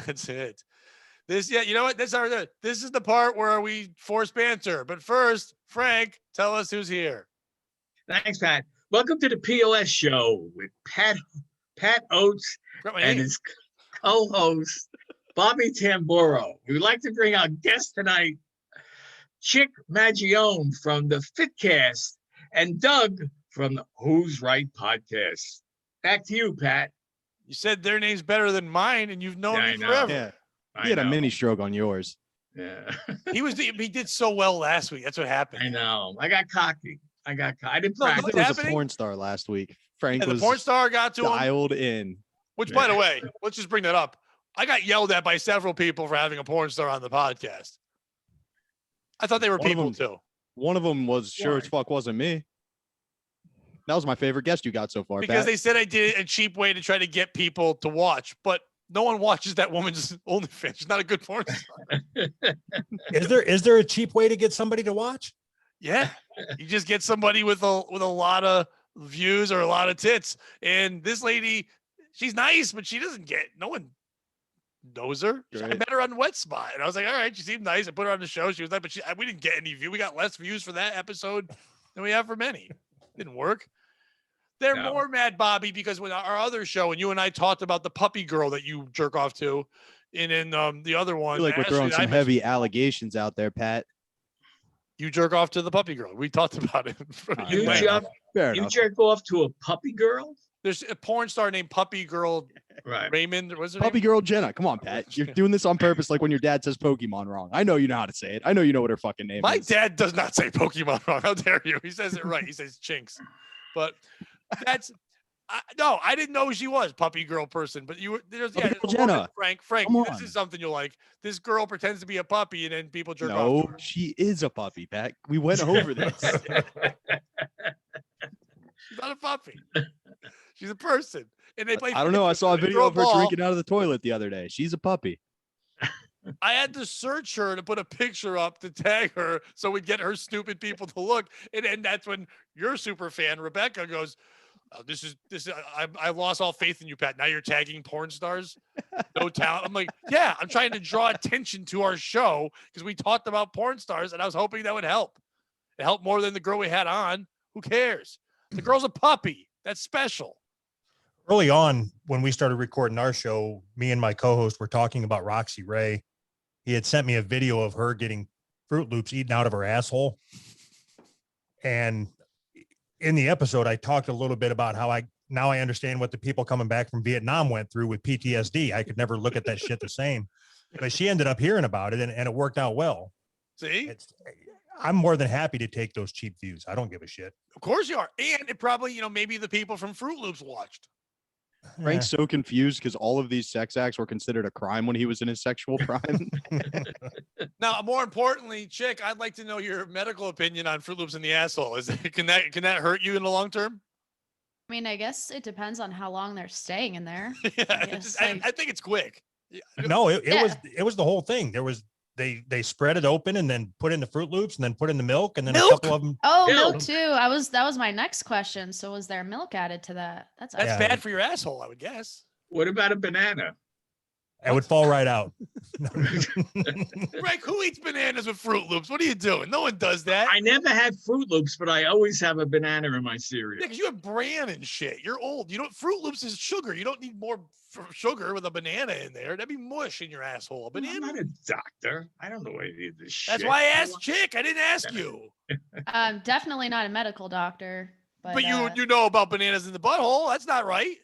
That's it. You know what? This is the part where we force banter. But first, Frank, tell us who's here. Thanks, Pat. Welcome to the POS show with Pat Oates and his co-host, Bobby Tamburo. We would like to bring our guest tonight, Chick Magione from the Fitcast and Doug from the Who's Right podcast. Back to you, Pat. You said their name's better than mine, and you've known me forever. Yeah. He had a mini stroke on yours. Yeah. He did so well last week. That's what happened. I know. I got cocky. I didn't No, practice. there was a porn star last week. Frank was the porn star got to dialed in. Which, by the way, let's just bring that up. I got yelled at by several people for having a porn star on the podcast. I thought they were people too. One of them was sure as fuck wasn't me. That was my favorite guest you got so far. Because Pat. they said I did it a cheap way to try to get people to watch, but no one watches that woman's OnlyFans. She's not a good porn star. Is there a cheap way to get somebody to watch? Yeah, you just get somebody with a lot of views or a lot of tits. And this lady, she's nice, but she doesn't get. No one knows her. Right. I met her on Wet Spot, and I was like, all right, she seemed nice. I put her on the show. She was like, but we didn't get any view. We got less views for that episode than we have for many. Didn't work. They're more mad, Bobby, because when our other show, and you and I talked about the puppy girl that you jerk off to, and in the other one, we're throwing some heavy allegations out there, Pat. You jerk off to the puppy girl. We talked about it. You jerk off to a puppy girl? There's a porn star named Puppy Girl Raymond. What's her Puppy name? Girl Jenna. Come on, Pat. You're doing this on purpose, like when your dad says Pokemon wrong. I know you know how to say it. I know you know what her fucking name is. My dad does not say Pokemon wrong. How dare you? He says it right. He says Chinks. But that's no, I didn't know who she was, puppy girl person. But you were Jenna. Frank, this is something you'll like. This girl pretends to be a puppy, and then people jerk off. No, she is a puppy, Pat. We went over this. She's not a puppy. She's a person, and they play. I don't know. I saw a video of her drinking out of the toilet the other day. She's a puppy. I had to search her to put a picture up to tag her so we'd get her stupid people to look. And then that's when your super fan, Rebecca, goes, oh, this is I lost all faith in you, Pat. Now you're tagging porn stars. No talent. I'm like, yeah, I'm trying to draw attention to our show because we talked about porn stars and I was hoping that would help. It helped more than the girl we had on. Who cares? The girl's a puppy. That's special. Early on, when we started recording our show, me and my co-host were talking about Roxy Ray. He had sent me a video of her getting Fruit Loops eaten out of her asshole. And in the episode, I talked a little bit about how I understand what the people coming back from Vietnam went through with PTSD. I could never look at that shit the same. But she ended up hearing about it, and it worked out well. See? I'm more than happy to take those cheap views. I don't give a shit. Of course you are. And it probably, maybe the people from Fruit Loops watched. Frank's so confused because all of these sex acts were considered a crime when he was in his sexual prime. Now, more importantly, Chick, I'd like to know your medical opinion on Fruit Loops in the asshole. Can that hurt you in the long term? I mean, I guess it depends on how long they're staying in there. Yeah, I think it's quick. No, it was the whole thing. There was they spread it open and then put in the Fruit Loops and then put in the milk and then a couple of them. Oh, milk too. That was my next question. So was there milk added to that? That's bad for your asshole, I would guess. What about a banana? It would fall right out. Frank, who eats bananas with Fruit Loops? What are you doing? No one does that. I never had Fruit Loops, but I always have a banana in my cereal. Yeah, because you have bran and shit. You're old. Fruit Loops is sugar. You don't need more sugar with a banana in there. That'd be mush in your asshole. A banana. I'm not a doctor. I don't know what you need this shit. That's why I asked Chick. I didn't ask you. Definitely not a medical doctor. But you know about bananas in the butthole. That's not right.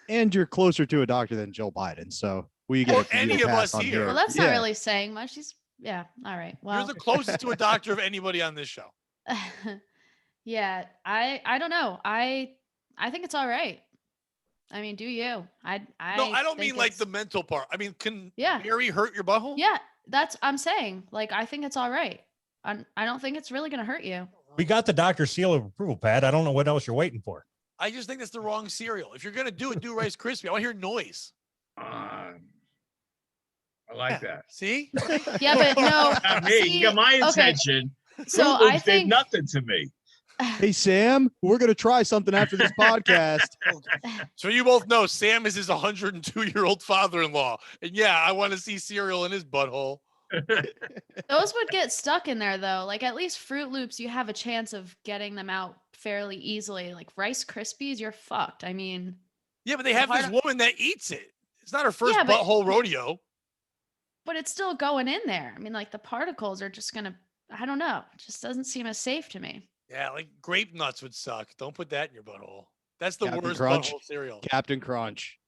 And you're closer to a doctor than Joe Biden, so we get any of us here. Well, that's not really saying much. All right. Well, you're the closest to a doctor of anybody on this show. Yeah, I don't know. I think it's all right. I mean, do you? I don't mean like the mental part. I mean, can Mary hurt your butthole? Yeah, I'm saying. Like, I think it's all right. I don't think it's really gonna hurt you. We got the doctor's seal of approval, Pat. I don't know what else you're waiting for. I just think that's the wrong cereal. If you're gonna do it, do Rice Krispie. I want to hear noise. I like that. See? Yeah, but no. Not me. You got my attention. So I think did nothing to me. Hey, Sam, we're going to try something after this podcast. So you both know Sam is his 102-year-old father-in-law. And yeah, I want to see cereal in his butthole. Those would get stuck in there though. Like at least Fruit Loops, you have a chance of getting them out fairly easily. Like Rice Krispies, you're fucked. I mean, yeah, but they have this woman that eats it. It's not her first butthole rodeo. But it's still going in there. I mean, like the particles are just gonna. I don't know. It just doesn't seem as safe to me. Yeah, like grape nuts would suck. Don't put that in your butthole. That's the Captain worst Crunch. butthole cereal. Captain Crunch.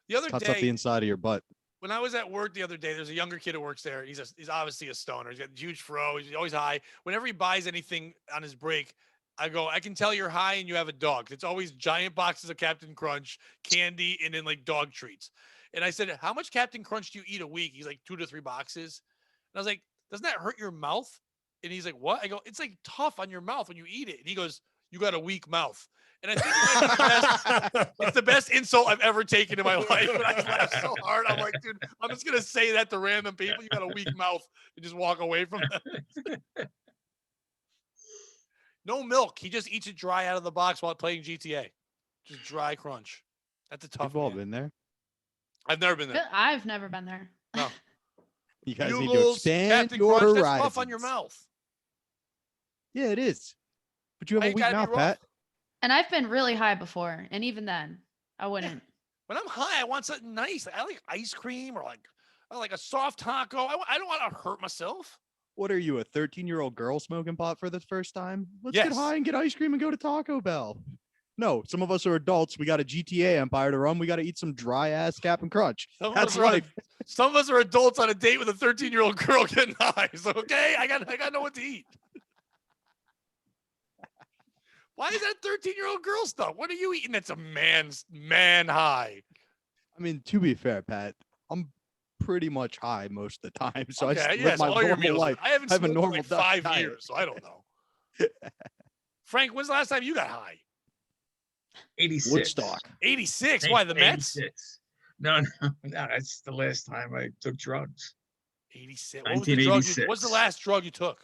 The other Cuts day, up the inside of your butt. when I was at work the other day, there's a younger kid who works there. He's obviously a stoner. He's got a huge fro. He's always high. Whenever he buys anything on his break, I go, I can tell you're high and you have a dog. It's always giant boxes of Captain Crunch, candy, and then like dog treats. And I said, how much Captain Crunch do you eat a week? He's like 2 to 3 boxes. And I was like, doesn't that hurt your mouth? And he's like, what? I go, it's like tough on your mouth when you eat it. And he goes, you got a weak mouth. And I think it's the best insult I've ever taken in my life. And I laughed so hard. I'm like, dude, I'm just going to say that to random people. You got a weak mouth and just walk away from them. No milk. He just eats it dry out of the box while playing GTA. Just dry crunch. That's a tough We've all man. been there. I've never been there. I've never been there. No. You guys need to Bugles, expand Captain your Crunch, horizons. that's tough on your mouth. Yeah, it is. But you have Why a you weak gotta be mouth, rough? Pat. And I've been really high before, and even then, I wouldn't. When I'm high, I want something nice. I like ice cream or I like a soft taco. I don't want to hurt myself. What are you, a 13-year-old girl smoking pot for the first time? Let's Yes. get high and get ice cream and go to Taco Bell. No, some of us are adults. We got a GTA empire to run. We got to eat some dry ass Captain Crunch. Some of That's us are- right. Some of us are adults on a date with a 13-year-old girl getting high. So okay, I got to know what to eat. Why is that 13-year-old girl stuff? What are you eating? That's a man high. I mean, to be fair, Pat, I'm pretty much high most of the time. So Okay, I just yes, live my all your normal meals. life. I haven't I have a smoked in normal like 5 diet. years, so I don't know. Frank, when's the last time you got high? 86. Woodstock. 86. Why, the Mets? 86. No, that's the last time I took drugs. 86. What was the drug? 1986. What's the last drug you took?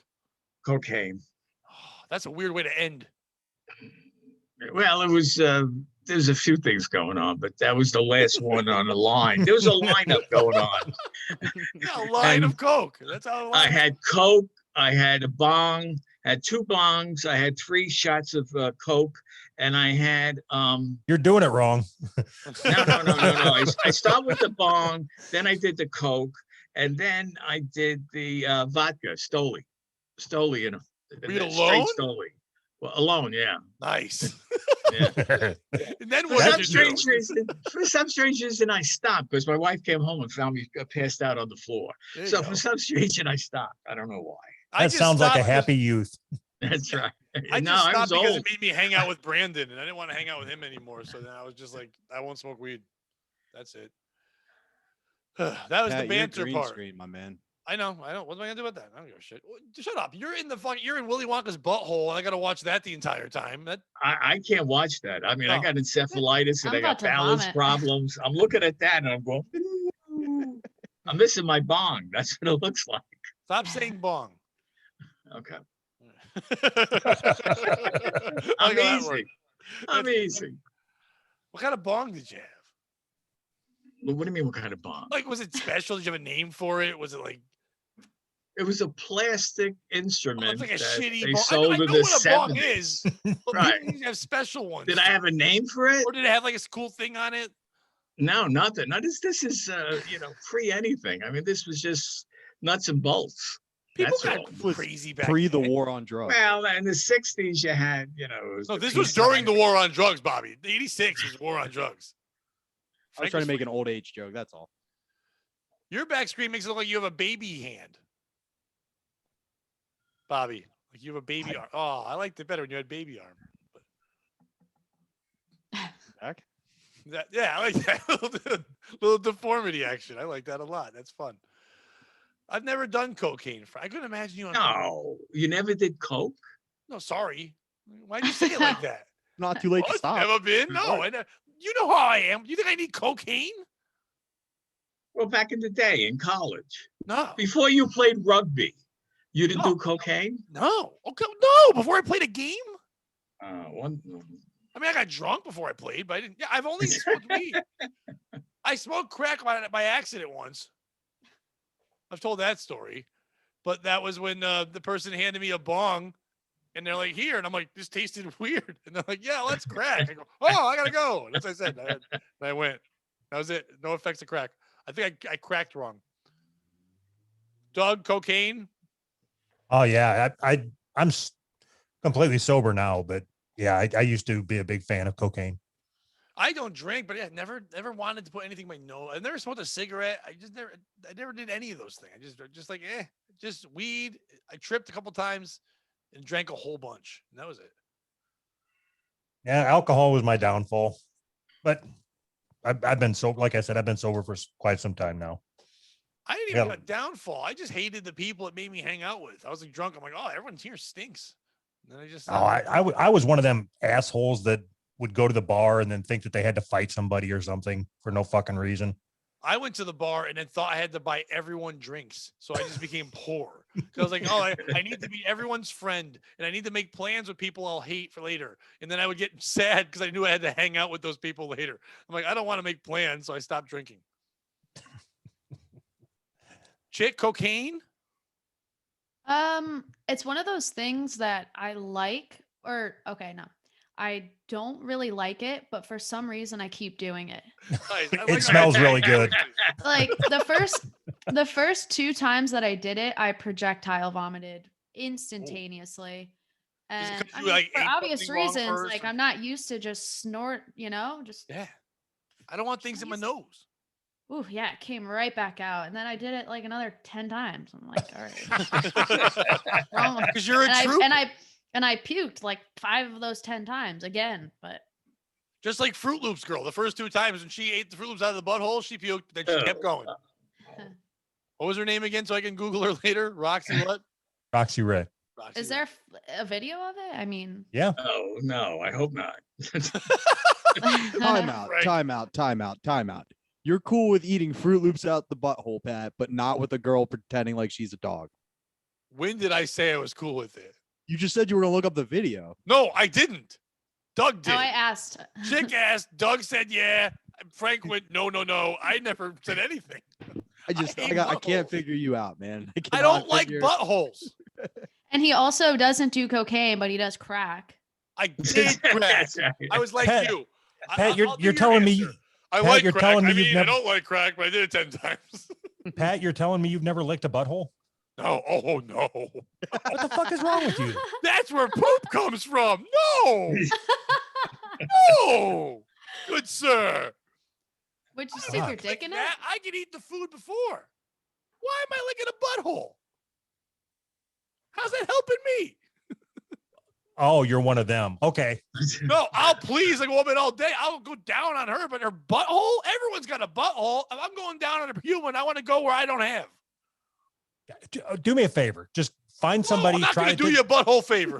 Cocaine. Oh, that's a weird way to end. Well, it was, there's a few things going on, but that was the last one on the line. There was a lineup going on. Yeah, a line And of Coke. That's how I had Coke. I had a bong, had 2 bongs. I had 3 shots of Coke, and I had You're doing it wrong. no. I start with the bong, then I did the Coke, and then I did the vodka, Stoli, you know. Were you Straight alone? Stoli. Well, alone, yeah. Nice. Yeah. And then For what some did you strange do? reason, I stopped because my wife came home and found me passed out on the floor. There you So go. for some strange reason, I stopped. I don't know why. I That just sounds like a stopped happy youth. That's right. I No, just I stopped was because old. it made me hang out with Brandon, and I didn't want to hang out with him anymore. So then I was just like, I won't smoke weed. That's it. That was Pat, the banter you're green part. screen, my man. I know. What am I gonna do about that? I don't give a shit. Shut up. You're in Willy Wonka's butthole, and I gotta watch that the entire time. That I can't watch that. I mean, I Oh. got encephalitis and I'm I got about to balance vomit. problems. I'm looking at that and I'm going, I'm missing my bong. That's what it looks like. stop saying bong. Okay. I I'm like how that easy. worked. I'm That's- easy. What kind of bong did you have? What do you mean, what kind of bong? Like, was it special? Did you have a name for it? Was it like It was a plastic oh, instrument it's like a that shitty they bong? sold I know in the what a bong 70s. is. But Right. maybe you have special ones. Did I have a name for it? Or did it have like a cool thing on it? No, nothing. No, this is pre anything. I mean, this was just nuts and bolts. People That's got all. Was crazy back Pre the then. war on drugs. Well, in the 60s, you had, it was No, the this was peace during the sign. war on drugs, Bobby. The 86 was war on drugs. I was trying to make an old age joke. That's all. Your back screen makes it look like you have a baby hand. Bobby, like you have a baby arm. Oh, I liked it better when you had baby arm. Back? Yeah, I like that little deformity action. I like that a lot. That's fun. I've never done cocaine. I couldn't imagine you on. No, you never did coke? No, sorry. Why'd you say it like that? Not too late to What? stop. Never been? No, I never. You know how I am. You think I need cocaine? Well, back in the day in college, No. before you played rugby, You didn't do cocaine? No. Okay, no. Before I played a game. One. I mean, I got drunk before I played, but I didn't. Yeah, I've only smoked weed. I smoked crack by accident once. I've told that story, but that was when the person handed me a bong, and they're like, "Here," and I'm like, "This tasted weird," and they're like, "Yeah, let's crack." I go, "Oh, I gotta go." And that's what I said. And I went. That was it. No effects of crack. I think I cracked wrong. Doug, cocaine. Oh yeah, I'm completely sober now, but yeah, I used to be a big fan of cocaine. I don't drink, but yeah, never wanted to put anything in my nose. I never smoked a cigarette. I never did any of those things. I just like, just weed. I tripped a couple times and drank a whole bunch. And that was it. Yeah, alcohol was my downfall, but I've been sober. Like I said, I've been sober for quite some time now. I didn't even have a downfall. I just hated the people it made me hang out with. I was like drunk. I'm like, oh, everyone here stinks. And then I just. I was one of them assholes that would go to the bar and then think that they had to fight somebody or something for no fucking reason. I went to the bar and then thought I had to buy everyone drinks. So I just became poor. I was like, oh, I need to be everyone's friend and I need to make plans with people I'll hate for later. And then I would get sad because I knew I had to hang out with those people later. I'm like, I don't want to make plans. So I stopped drinking. Chick, cocaine? It's one of those things that I like, or okay, no. I don't really like it, but for some reason I keep doing it. It smells really good. Like the first 2 times that I did it, I projectile vomited instantaneously. And I mean, for obvious reasons, like I'm not used to just snort, just yeah. I don't want things in my nose. Ooh, yeah, it came right back out. And then I did it like another 10 times. I'm like, all right. Because you're a trooper. And I puked like 5 of those 10 times again, but just like Fruit Loops girl, the first 2 times when she ate the Fruit Loops out of the butthole, she puked, then she kept going. What was her name again? So I can Google her later. Roxy what? Roxy Ray. Is there a video of it? I mean, yeah. Oh no, I hope not. Time out. You're cool with eating Fruit Loops out the butthole, Pat, but not with a girl pretending like she's a dog. When did I say I was cool with it? You just said you were gonna look up the video. No, I didn't. Doug did. Oh, I asked. Chick asked. Doug said, yeah. Frank went, no. I never said anything. I can't figure you out, man. I don't like buttholes. And he also doesn't do cocaine, but he does crack. I did crack. I was like Pat, you. Pat, you're telling me. I Pat, like you're crack. telling me I mean, you've never... I don't like crack, but I did it 10 times. Pat, you're telling me you've never licked a butthole? No. Oh, no. What the fuck is wrong with you? That's where poop comes from. No. No. Good sir. Would you stick your dick in it? I can eat the food before. Why am I licking a butthole? How's that helping me? Oh, you're one of them. Okay. No, I'll please a woman all day. I'll go down on her, but her butthole, everyone's got a butthole. If I'm going down on a human, I want to go where I don't have. Do me a favor. Just find somebody. I'm not going to do you a butthole favor.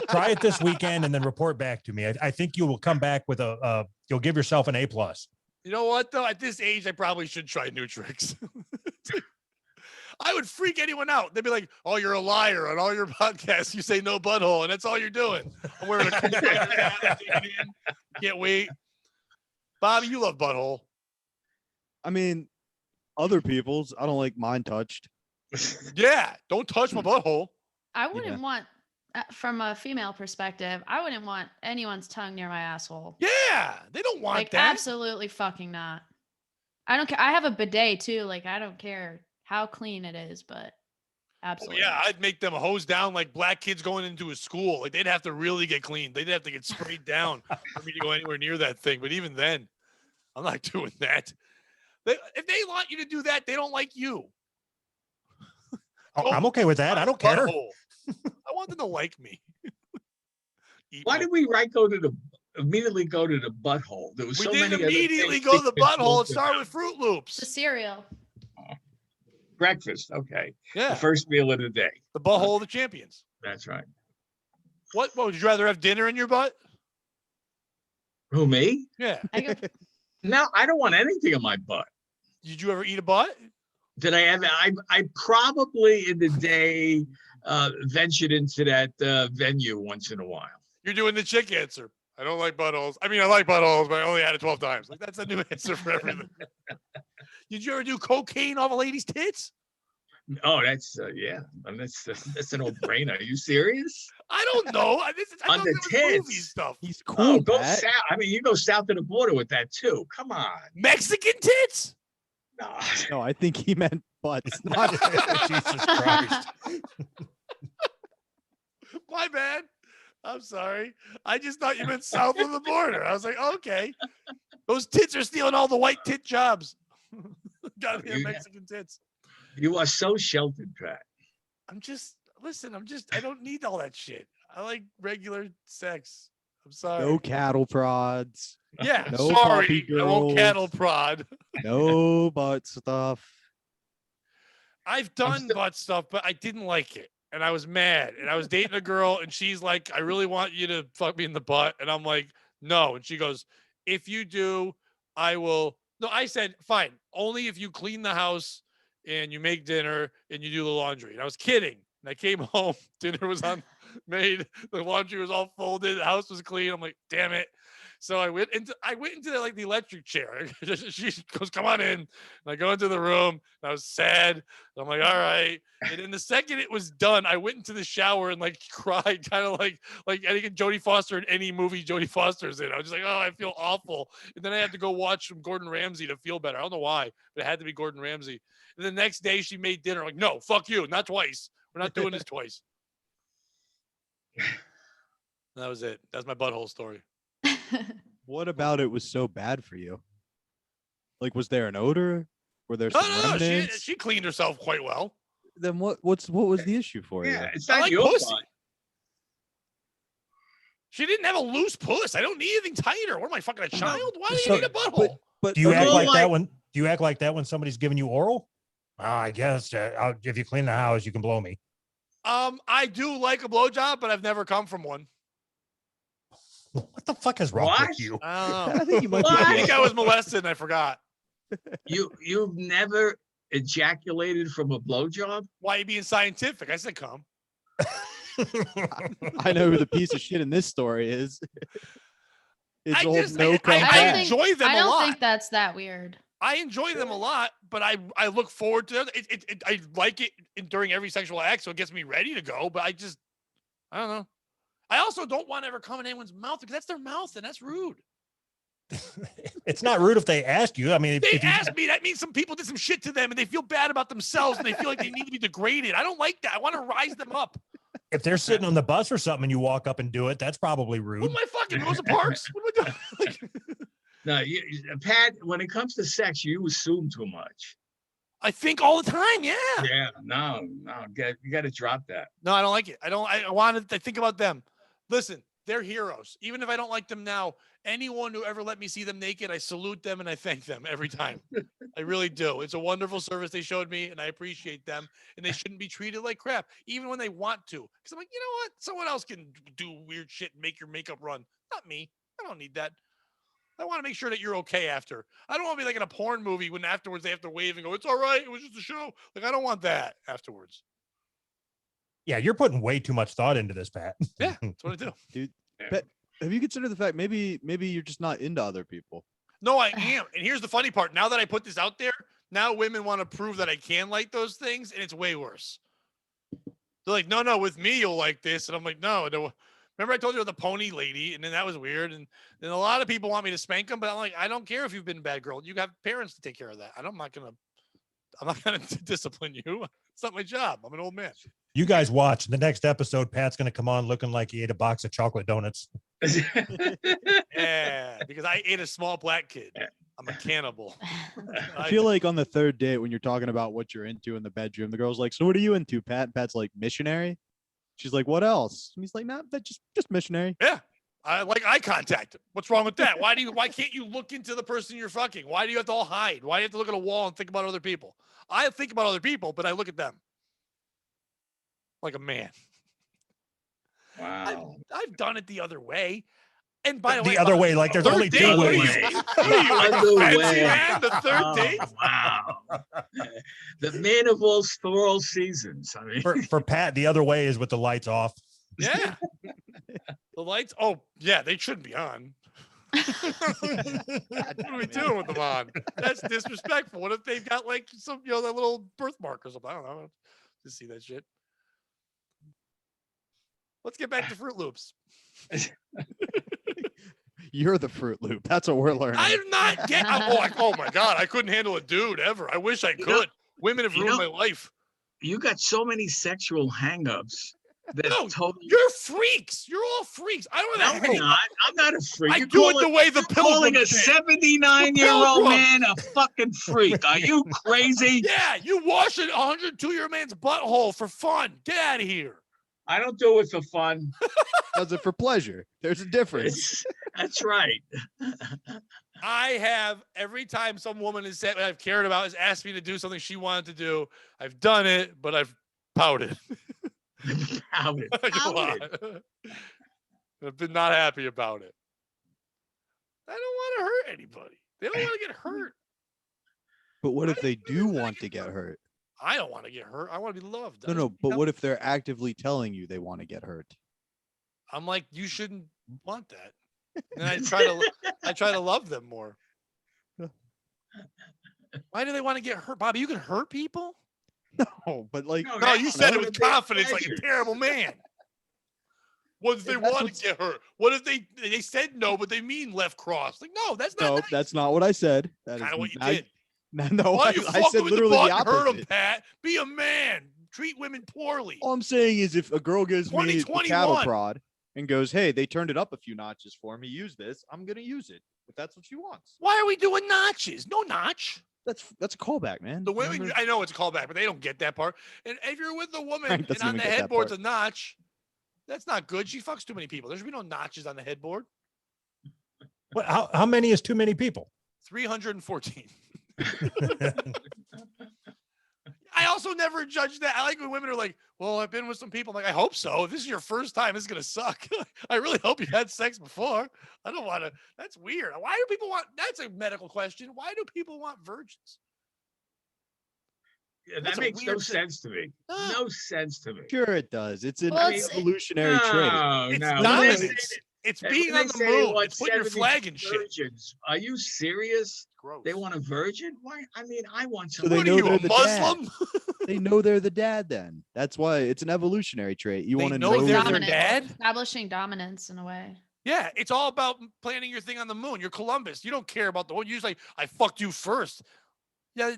Try it this weekend and then report back to me. I think you will come back with you'll give yourself an A+. You know what, though? At this age, I probably should try new tricks. I would freak anyone out. They'd be like, oh, you're a liar. On all your podcasts, you say no butthole, and that's all you're doing. I'm wearing a cool hat, can't wait. Bobby, you love butthole. I mean, other people's. I don't like mine touched. Yeah, don't touch my butthole. I wouldn't want, from a female perspective, I wouldn't want anyone's tongue near my asshole. Yeah, they don't want like, that. Absolutely fucking not. I don't care. I have a bidet too. Like, I don't care how clean it is, but absolutely. Oh, yeah, I'd make them hose down like black kids going into a school. Like, they'd have to really get clean. They'd have to get sprayed down for me to go anywhere near that thing. But even then, I'm not doing that. If they want you to do that, they don't like you. Oh, I'm okay with that. I don't care. I want them to like me. Why did we immediately go to the butthole? There was we so didn't many immediately go to the butthole and start with Fruit Loops. The cereal. Breakfast, okay. Yeah. The first meal of the day. The butthole of the champions. That's right. What would you rather have dinner in your butt? Who, me? Yeah. No, I don't want anything in my butt. Did you ever eat a butt? Did I have? I probably in the day ventured into that venue once in a while. You're doing the chick answer. I don't like buttholes. I mean, I like buttholes, but I only had it 12 times. Like, that's a new answer for everything. Did you ever do cocaine off a lady's tits? Oh, that's yeah. That's an old brainer. Are you serious? I don't know. I On the tits. movie stuff. He's cool. Go south. I mean, you go south of the border with that too. Come on. Mexican tits? No, I think he meant butts. Not Jesus Christ. My bad. I'm sorry. I just thought you meant south of the border. I was like, okay. Those tits are stealing all the white tit jobs. Gotta be Mexican tits. You are so sheltered, Pat. I don't need all that shit. I like regular sex. I'm sorry. No cattle prods. Yeah, No sorry. puppy I won't girls. cattle prod. No butt stuff. I've done butt stuff, but I didn't like it. And I was mad. And I was dating a girl, and she's like, I really want you to fuck me in the butt. And I'm like, no. And she goes, if you do, I will. No, I said, fine. Only if you clean the house and you make dinner and you do the laundry. And I was kidding. And I came home, dinner was made, the laundry was all folded, the house was clean. I'm like, damn it. So I went into the electric chair. She goes, come on in. And I go into the room, and I was sad. And I'm like, all right. And then the second it was done, I went into the shower and like cried, kind of like I think Jodie Foster in any movie Jodie Foster's in. I was just like, oh, I feel awful. And then I had to go watch some Gordon Ramsay to feel better. I don't know why, but it had to be Gordon Ramsay. And the next day she made dinner. I'm like, no, fuck you, not twice. We're not doing this twice. That was it. That's my butthole story. What about it was so bad for you? Like, was there an odor? Were there some remnants? She cleaned herself quite well. Then what was the issue for you? Yeah, it's not like your pussy. fault. She didn't have a loose puss. I don't need anything tighter. What am I, fucking a child? Why do you need a butthole? But Do you act like that when? Do you act like that when somebody's giving you oral? I guess if you clean the house, you can blow me. I do like a blowjob, but I've never come from one. What the fuck is wrong with you? I think you might I be think I was molested and I forgot. You've never ejaculated from a blowjob? Why are you being scientific? I said come. I know who the piece of shit in this story is. It's I old just- no I- come I back. enjoy them I a don't lot. think that's that weird. I enjoy them a lot, but I look forward to it. I like it during every sexual act, so it gets me ready to go. But I don't know. I also don't want to ever come in anyone's mouth because that's their mouth and that's rude. It's not rude if they ask you. I mean, They if you, ask me, that means some people did some shit to them and they feel bad about themselves and they feel like they need to be degraded. I don't like that. I want to rise them up. if they're sitting on the bus or something and you walk up and do it, that's probably Who rude. am I fucking? Rosa Parks? What am I doing? No, Pat, when it comes to sex, you assume too much. I think all the time, yeah. Yeah, no, you got to drop that. No, I don't like it. I wanted to think about them. Listen, they're heroes. Even if I don't like them now, anyone who ever let me see them naked, I salute them and I thank them every time. I really do. It's a wonderful service they showed me and I appreciate them. And they shouldn't be treated like crap, even when they want to. Because I'm like, you know what? Someone else can do weird shit and make your makeup run. Not me. I don't need that. I want to make sure that you're okay after. I don't want to be like in a porn movie when afterwards they have to wave and go, it's all right. It was just a show. Like, I don't want that afterwards. Yeah, you're putting way too much thought into this, Pat. Yeah, that's what I do. Dude, but have you considered the fact maybe you're just not into other people? No, I am. And here's the funny part. Now that I put this out there, now women want to prove that I can like those things, and it's way worse. They're like, no, with me, you'll like this. And I'm like, no. Remember I told you about the pony lady, and then that was weird. And then a lot of people want me to spank them, but I'm like, I don't care if you've been a bad girl. You have parents to take care of that. I'm not gonna discipline you. It's not my job. I'm an old man. You guys watch the next episode. Pat's going to come on looking like he ate a box of chocolate donuts. Yeah, because I ate a small black kid. I'm a cannibal. I feel like on the third date when you're talking about what you're into in the bedroom, the girl's like, so what are you into, Pat? And Pat's like, missionary. She's like, what else? And he's like, nah, that just missionary. Yeah. I like eye contact. What's wrong with that? Why can't you look into the person you're fucking? Why do you have to all hide? Why do you have to look at a wall and think about other people? I think about other people, but I look at them like a man. Wow. I've done it the other way. And by the way, The other way, like there's only two ways. What are you, like a fancy man? The third date? Wow. The man of all seasons. I mean, For Pat, the other way is with the lights off. Yeah. The lights. Oh, yeah, they shouldn't be on. What are we doing with them on? That's disrespectful. What if they've got like some, that little birthmark or something? I don't know. Just see that shit. Let's get back to Fruit Loops. You're the Fruit Loop. That's what we're learning. I'm not getting. Oh my God, I couldn't handle a dude ever. I wish I could. Women have ruined my life. You got so many sexual hangups. No, you're freaks. You're all freaks. I don't know. I'm not a freak. I do it the way the calling a 79-year-old man a fucking freak. Are you crazy? Yeah, you wash a 102-year-old man's butthole for fun. Get out of here. I don't do it for fun. Does it for pleasure. There's a difference. That's right. I have, every time some woman has said I've cared about, has asked me to do something she wanted to do, I've done it, but I've pouted. Pouted. I've been not happy about it. I don't want to hurt anybody. They don't want to get hurt. But what if they do want to get hurt? I don't want to get hurt. I want to be loved. No, but what if they're actively telling you they want to get hurt? I'm like, you shouldn't want that. And I try to love them more. Why do they want to get hurt, Bobby? You can hurt people? No, but like no, you said it with confidence, like a terrible man. What if they want to get hurt? What if they said no, but they mean left cross? Like, no, that's not. No, nice. That's not what I said. That kind of what you did. did. No, I said literally the opposite. Hurt them, Pat. Be a man. Treat women poorly. All I'm saying is, if a girl gives me a cattle prod and goes, "Hey, they turned it up a few notches for me. Use this. I'm gonna use it if that's what she wants." Why are we doing notches? No notch. That's a callback, man. The women, remember? I know it's a callback, but they don't get that part. And if you're with a woman and on the headboard's a notch, that's not good. She fucks too many people. There should be no notches on the headboard. What? How many is too many people? 314. I also never judge that. I like when women are like, well, I've been with some people. I'm like, I hope so. If this is your first time, this is going to suck. I really hope you've had sex before. I don't want to. That's weird. Why do people want, that's a medical question. Why do people want virgins? Yeah, that makes no sense to me. No sense to me. Sure it does. It's an evolutionary trait. It's dominance. It's being on the moon. It's putting your flag in shit. Are you serious? Gross. They want a virgin? Why? I mean, I want So somebody. they know What are you, a Muslim? They know they're the dad then. That's why it's an evolutionary trait. You want to know they're their dad? Establishing dominance in a way. Yeah, it's all about planting your thing on the moon. You're Columbus. You don't care about the one. You're like, I fucked you first. Yeah,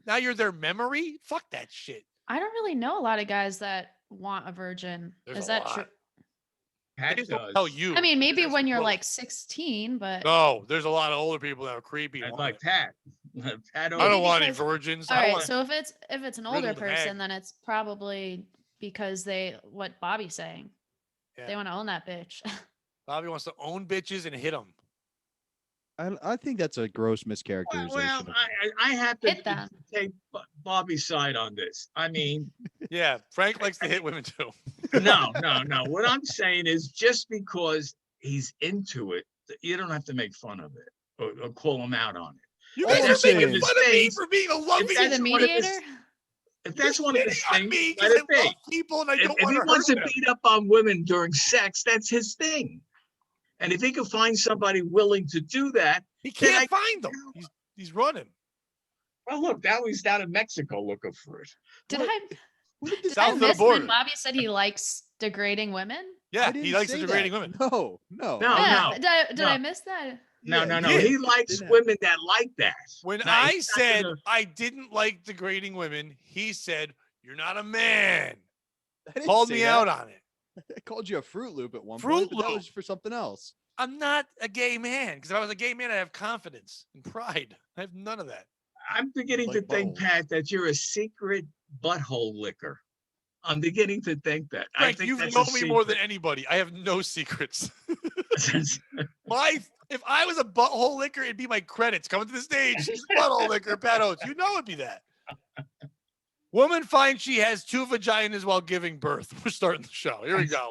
now you're their memory? Fuck that shit. I don't really know a lot of guys that want a virgin. Is that true? Pat does. Tell you. I mean, maybe when you're like 16, but no, there's a lot of older people that are creepy. Like Pat. I don't want any virgins. All right, so if it's an older person, then it's probably because what Bobby's saying. Yeah. They want to own that bitch. Bobby wants to own bitches and hit them. I think that's a gross mischaracterization. Well, I have to take Bobby's side on this. I mean, yeah, Frank likes to hit women too. No. What I'm saying is, just because he's into it, you don't have to make fun of it or call him out on it. You guys are making fun of me for being a loving mediator. If that's one of his things, let it be. People and I don't if he wants to beat up on women during sex, that's his thing. And if he can find somebody willing to do that, he can't find them. He's running. Well, look, now he's down in Mexico looking for it. Did I miss when Bobby said he likes degrading women? Yeah, he likes degrading women. No. Did I miss that? No. He likes women that like that. When I said I didn't like degrading women, he said, "You're not a man." Called me out on it. I called you a Fruit Loop at one point, but that was for something else. I'm not a gay man, because if I was a gay man, I'd have confidence and pride. I have none of that. I'm beginning to think, Pat, that you're a secret butthole licker. I'm beginning to think that. Frank, you've known me more than anybody. I have no secrets. If I was a butthole licker, it'd be my credits coming to the stage. She's a butthole licker, Pat Oates. You know it'd be that. Woman finds she has 2 vaginas while giving birth. We're starting the show. Here we go.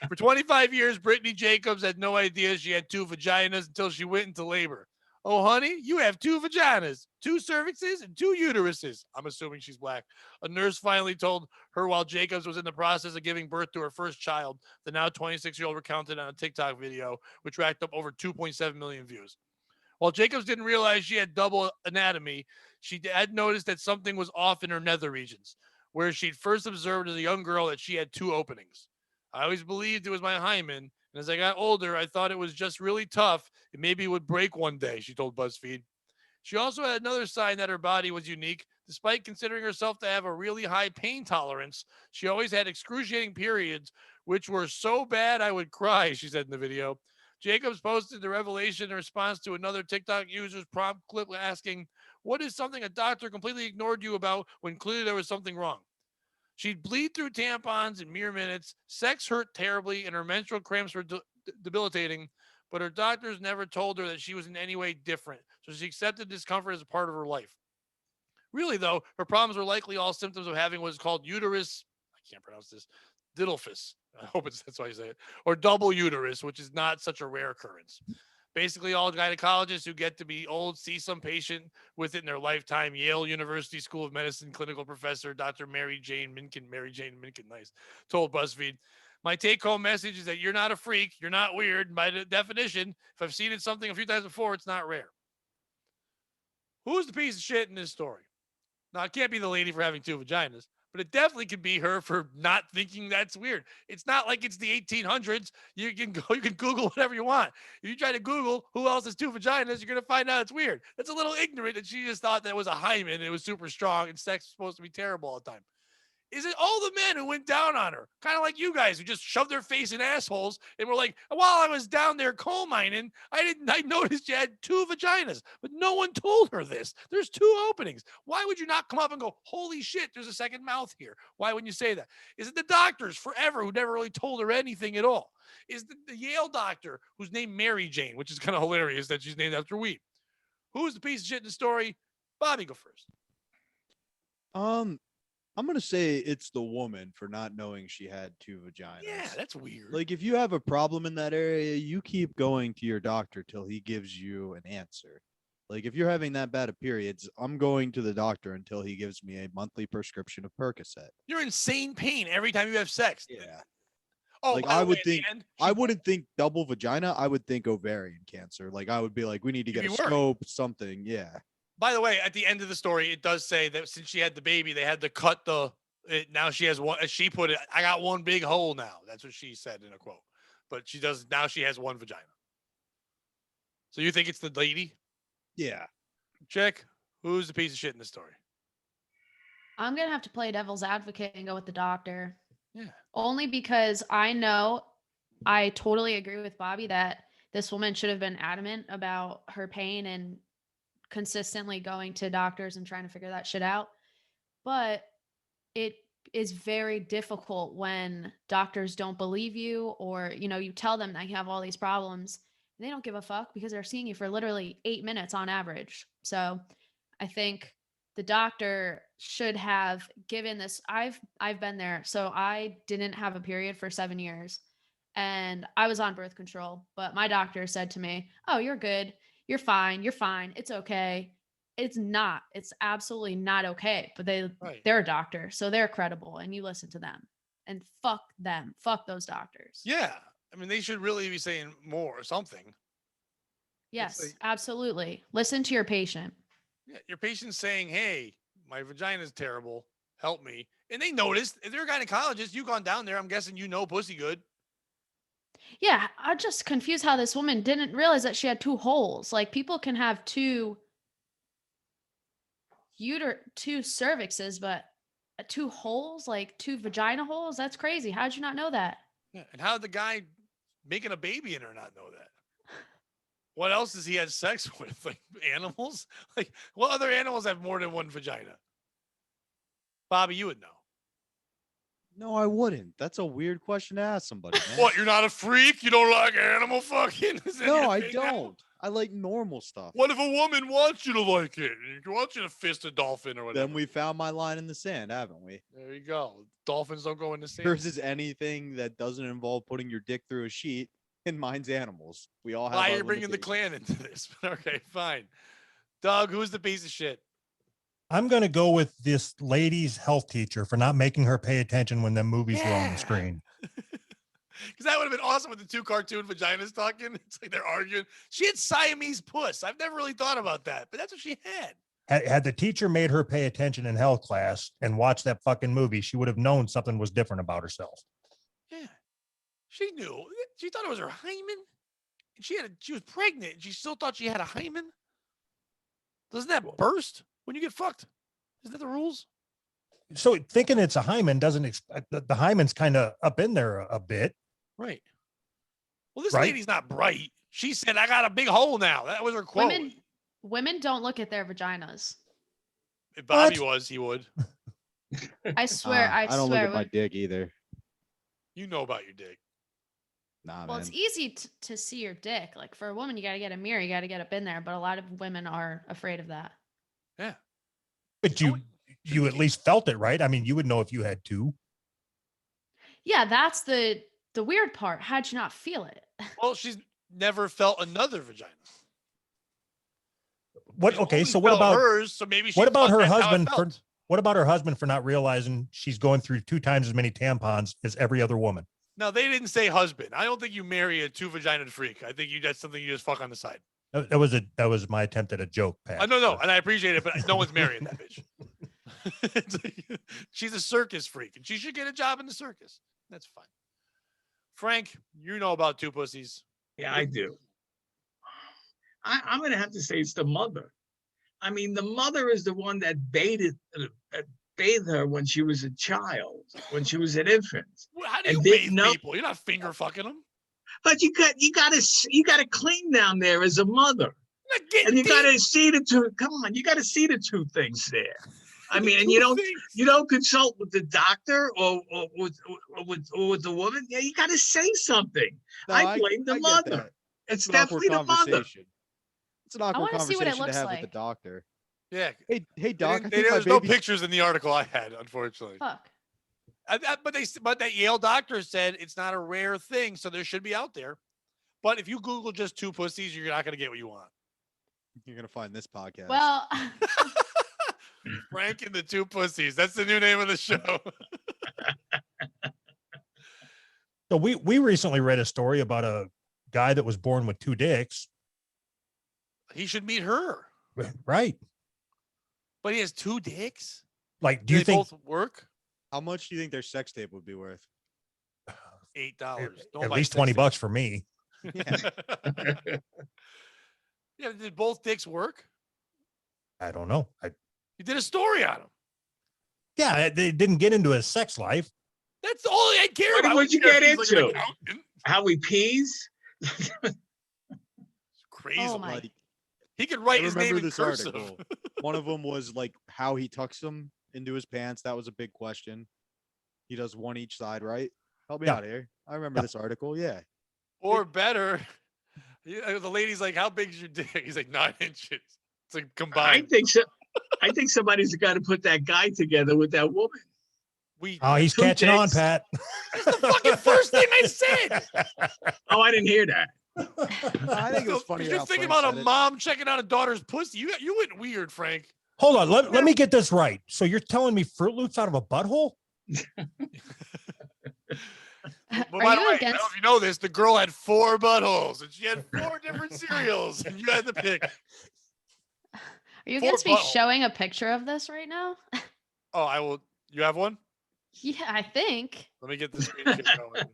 For 25 years, Brittany Jacobs had no idea she had 2 vaginas until she went into labor. Oh, honey, you have 2 vaginas, 2 cervixes, and 2 uteruses. I'm assuming she's black. A nurse finally told her while Jacobs was in the process of giving birth to her first child. The now 26-year-old recounted on a TikTok video, which racked up over 2.7 million views. While Jacobs didn't realize she had double anatomy, she had noticed that something was off in her nether regions, where she'd first observed as a young girl that she had 2 openings. I always believed it was my hymen, and as I got older, I thought it was just really tough and maybe it would break one day, she told BuzzFeed. She also had another sign that her body was unique. Despite considering herself to have a really high pain tolerance, she always had excruciating periods, which were so bad I would cry, she said in the video. Jacobs posted the revelation in response to another TikTok user's prompt clip asking, "What is something a doctor completely ignored you about when clearly there was something wrong?" She'd bleed through tampons in mere minutes, sex hurt terribly, and her menstrual cramps were debilitating, but her doctors never told her that she was in any way different, so she accepted discomfort as a part of her life. Really, though, her problems were likely all symptoms of having what's called uterus, I can't pronounce this, didelphys. I hope that's why you say it, or double uterus, which is not such a rare occurrence. Basically, all gynecologists who get to be old see some patient with it in their lifetime. Yale University School of Medicine clinical professor Dr. Mary Jane Minkin, nice, told BuzzFeed, "My take-home message is that you're not a freak, you're not weird. By definition, if I've seen it something a few times before, it's not rare." Who's the piece of shit in this story? Now, it can't be the lady for having 2 vaginas, but it definitely could be her for not thinking that's weird. It's not like it's the 1800s. You can Google whatever you want. If you try to Google who else has 2 vaginas, you're going to find out it's weird. That's a little ignorant that she just thought that was a hymen and it was super strong and sex was supposed to be terrible all the time. Is it all the men who went down on her? Kind of like you guys who just shoved their face in assholes and were like, while I was down there coal mining, I noticed you had 2 vaginas, but no one told her this. There's 2 openings. Why would you not come up and go, holy shit, there's a second mouth here? Why wouldn't you say that? Is it the doctors forever who never really told her anything at all? Is the Yale doctor who's named Mary Jane, which is kind of hilarious that she's named after wheat? Who's the piece of shit in the story? Bobby, go first. I'm going to say it's the woman for not knowing she had 2 vaginas. Yeah, that's weird. Like, if you have a problem in that area, you keep going to your doctor till he gives you an answer. Like, if you're having that bad of periods, I'm going to the doctor until he gives me a monthly prescription of Percocet. You're insane pain every time you have sex. Yeah. Oh, like, I wouldn't think double vagina. I would think ovarian cancer. Like, I would be like, we need to get a scope, something. Yeah. By the way, at the end of the story, it does say that since she had the baby, they had to cut now she has one, as she put it, I got one big hole now. That's what she said in a quote. But now she has 1 vagina. So you think it's the lady? Yeah. Check. Who's the piece of shit in the story? I'm going to have to play devil's advocate and go with the doctor. Yeah. Only because I totally agree with Bobby that this woman should have been adamant about her pain and consistently going to doctors and trying to figure that shit out. But it is very difficult when doctors don't believe you, or, you tell them that you have all these problems and they don't give a fuck because they're seeing you for literally 8 minutes on average. So I think the doctor should have given this. I've been there. So I didn't have a period for 7 years and I was on birth control, but my doctor said to me, "Oh, you're good. You're fine. You're fine. It's okay." It's not. It's absolutely not okay. But they're a doctor, so they're credible, and you listen to them. And fuck them. Fuck those doctors. Yeah. I mean, they should really be saying more or something. Yes, absolutely. Listen to your patient. Yeah, your patient's saying, "Hey, my vagina is terrible. Help me." And they noticed. If they're a gynecologist, you've gone down there. I'm guessing you know pussy good. Yeah, I'm just confused how this woman didn't realize that she had 2 holes. Like, people can have 2 cervixes, but 2 holes, like 2 vagina holes? That's crazy. How'd you not know that? Yeah. And how did the guy making a baby in her not know that? What else does he have sex with? Like animals? Like, what other animals have more than 1 vagina? Bobby, you would know. No, I wouldn't. That's a weird question to ask somebody, man. What, you're not a freak? You don't like animal fucking? No, I don't. I like normal stuff. What if a woman wants you to like it? She wants you to fist a dolphin or whatever. Then we found my line in the sand, haven't we? There you go. Dolphins don't go in the sand. Versus anything that doesn't involve putting your dick through a sheet. and mine's animals. We all have. Why our are you bringing the clan into this? Okay, fine. Doug, who's the piece of shit? I'm going to go with this lady's health teacher for not making her pay attention when the movies were on the screen. Because that would have been awesome with the two cartoon vaginas talking. It's like they're arguing. She had Siamese puss. I've never really thought about that, but that's what she had. Had the teacher made her pay attention in health class and watch that fucking movie, she would have known something was different about herself. Yeah. She knew. She thought it was her hymen. And she was pregnant. And she still thought she had a hymen. Doesn't that burst when you get fucked? Isn't that the rules? So thinking it's a hymen doesn't the hymen's kind of up in there a bit. Right. Well, this lady's not bright. She said, I got a big hole now. That was her quote. Women don't look at their vaginas. If Bobby was, he would. I swear. I don't swear. look at my dick either. You know about your dick. Nah, well, man. it's easy to see your dick. Like for a woman, you got to get a mirror. You got to get up in there. But a lot of women are afraid of that. Yeah. But you at least felt it, right? I mean, you would know if you had two. Yeah, that's the weird part. How'd you not feel it? Well, she's never felt another vagina. Okay, so what about hers? So maybe what about her husband for what about her husband for not realizing she's going through 2 times as many tampons as every other woman? No, they didn't say husband. I don't think you marry a 2-vagina freak. I think that's something you just fuck on the side. That was my attempt at a joke, Pat. No, and I appreciate it, but no one's marrying that bitch. She's a circus freak, and she should get a job in the circus. That's fine. Frank, you know about 2 pussies. Yeah, I do. I'm going to have to say it's the mother. I mean, the mother is the one that bathed her when she was a child, when she was an infant. Well, how do you bathe people? You're not finger fucking them. But you gotta clean down there as a mother, and you gotta see the two. Come on, you gotta see the 2 things there. I mean, and you don't consult with the doctor or with the woman. Yeah, you gotta say something. No, I blame the mother. It's definitely the mother. It's an awkward conversation to have like. with the doctor. Yeah. Hey, doc. There's no pictures in the article I had, unfortunately. Fuck. But that Yale doctor said it's not a rare thing, so there should be out there. But if you Google just 2 pussies, you're not going to get what you want. You're going to find this podcast. Well, Frank and the 2 pussies. That's the new name of the show. So we recently read a story about a guy that was born with 2 dicks. He should meet her. Right. But he has 2 dicks? Like, do you think both work? How much do you think their sex tape would be worth? $8. At least $20 for me. Yeah. Yeah. Did both dicks work? I don't know. You did a story on him. Yeah, they didn't get into his sex life. That's all I care about. What did you get into? How he pees? Crazy. Oh my. He could write his name in cursive. Article. One of them was like how he tucks them into his pants. That was a big question. He does one each side, right? Help me out here. I remember this article. Yeah. Or better, the lady's like, "How big's your dick?" He's like, 9 inches. It's like combined. I think so. I think somebody's got to put that guy together with that woman. He's catching on, Pat. That's the fucking first thing I said. Oh, I didn't hear that. I think it was funny. You're thinking about a mom checking out a daughter's pussy. You went weird, Frank. Hold on. Let me get this right. So you're telling me Fruit Loops out of a butthole? Well, by the way, I don't know if you know this, the girl had 4 buttholes and she had 4 different cereals and you had to pick. Are you against me showing a picture of this right now? Oh, I will. You have one? Yeah, I think. Let me get the screen going.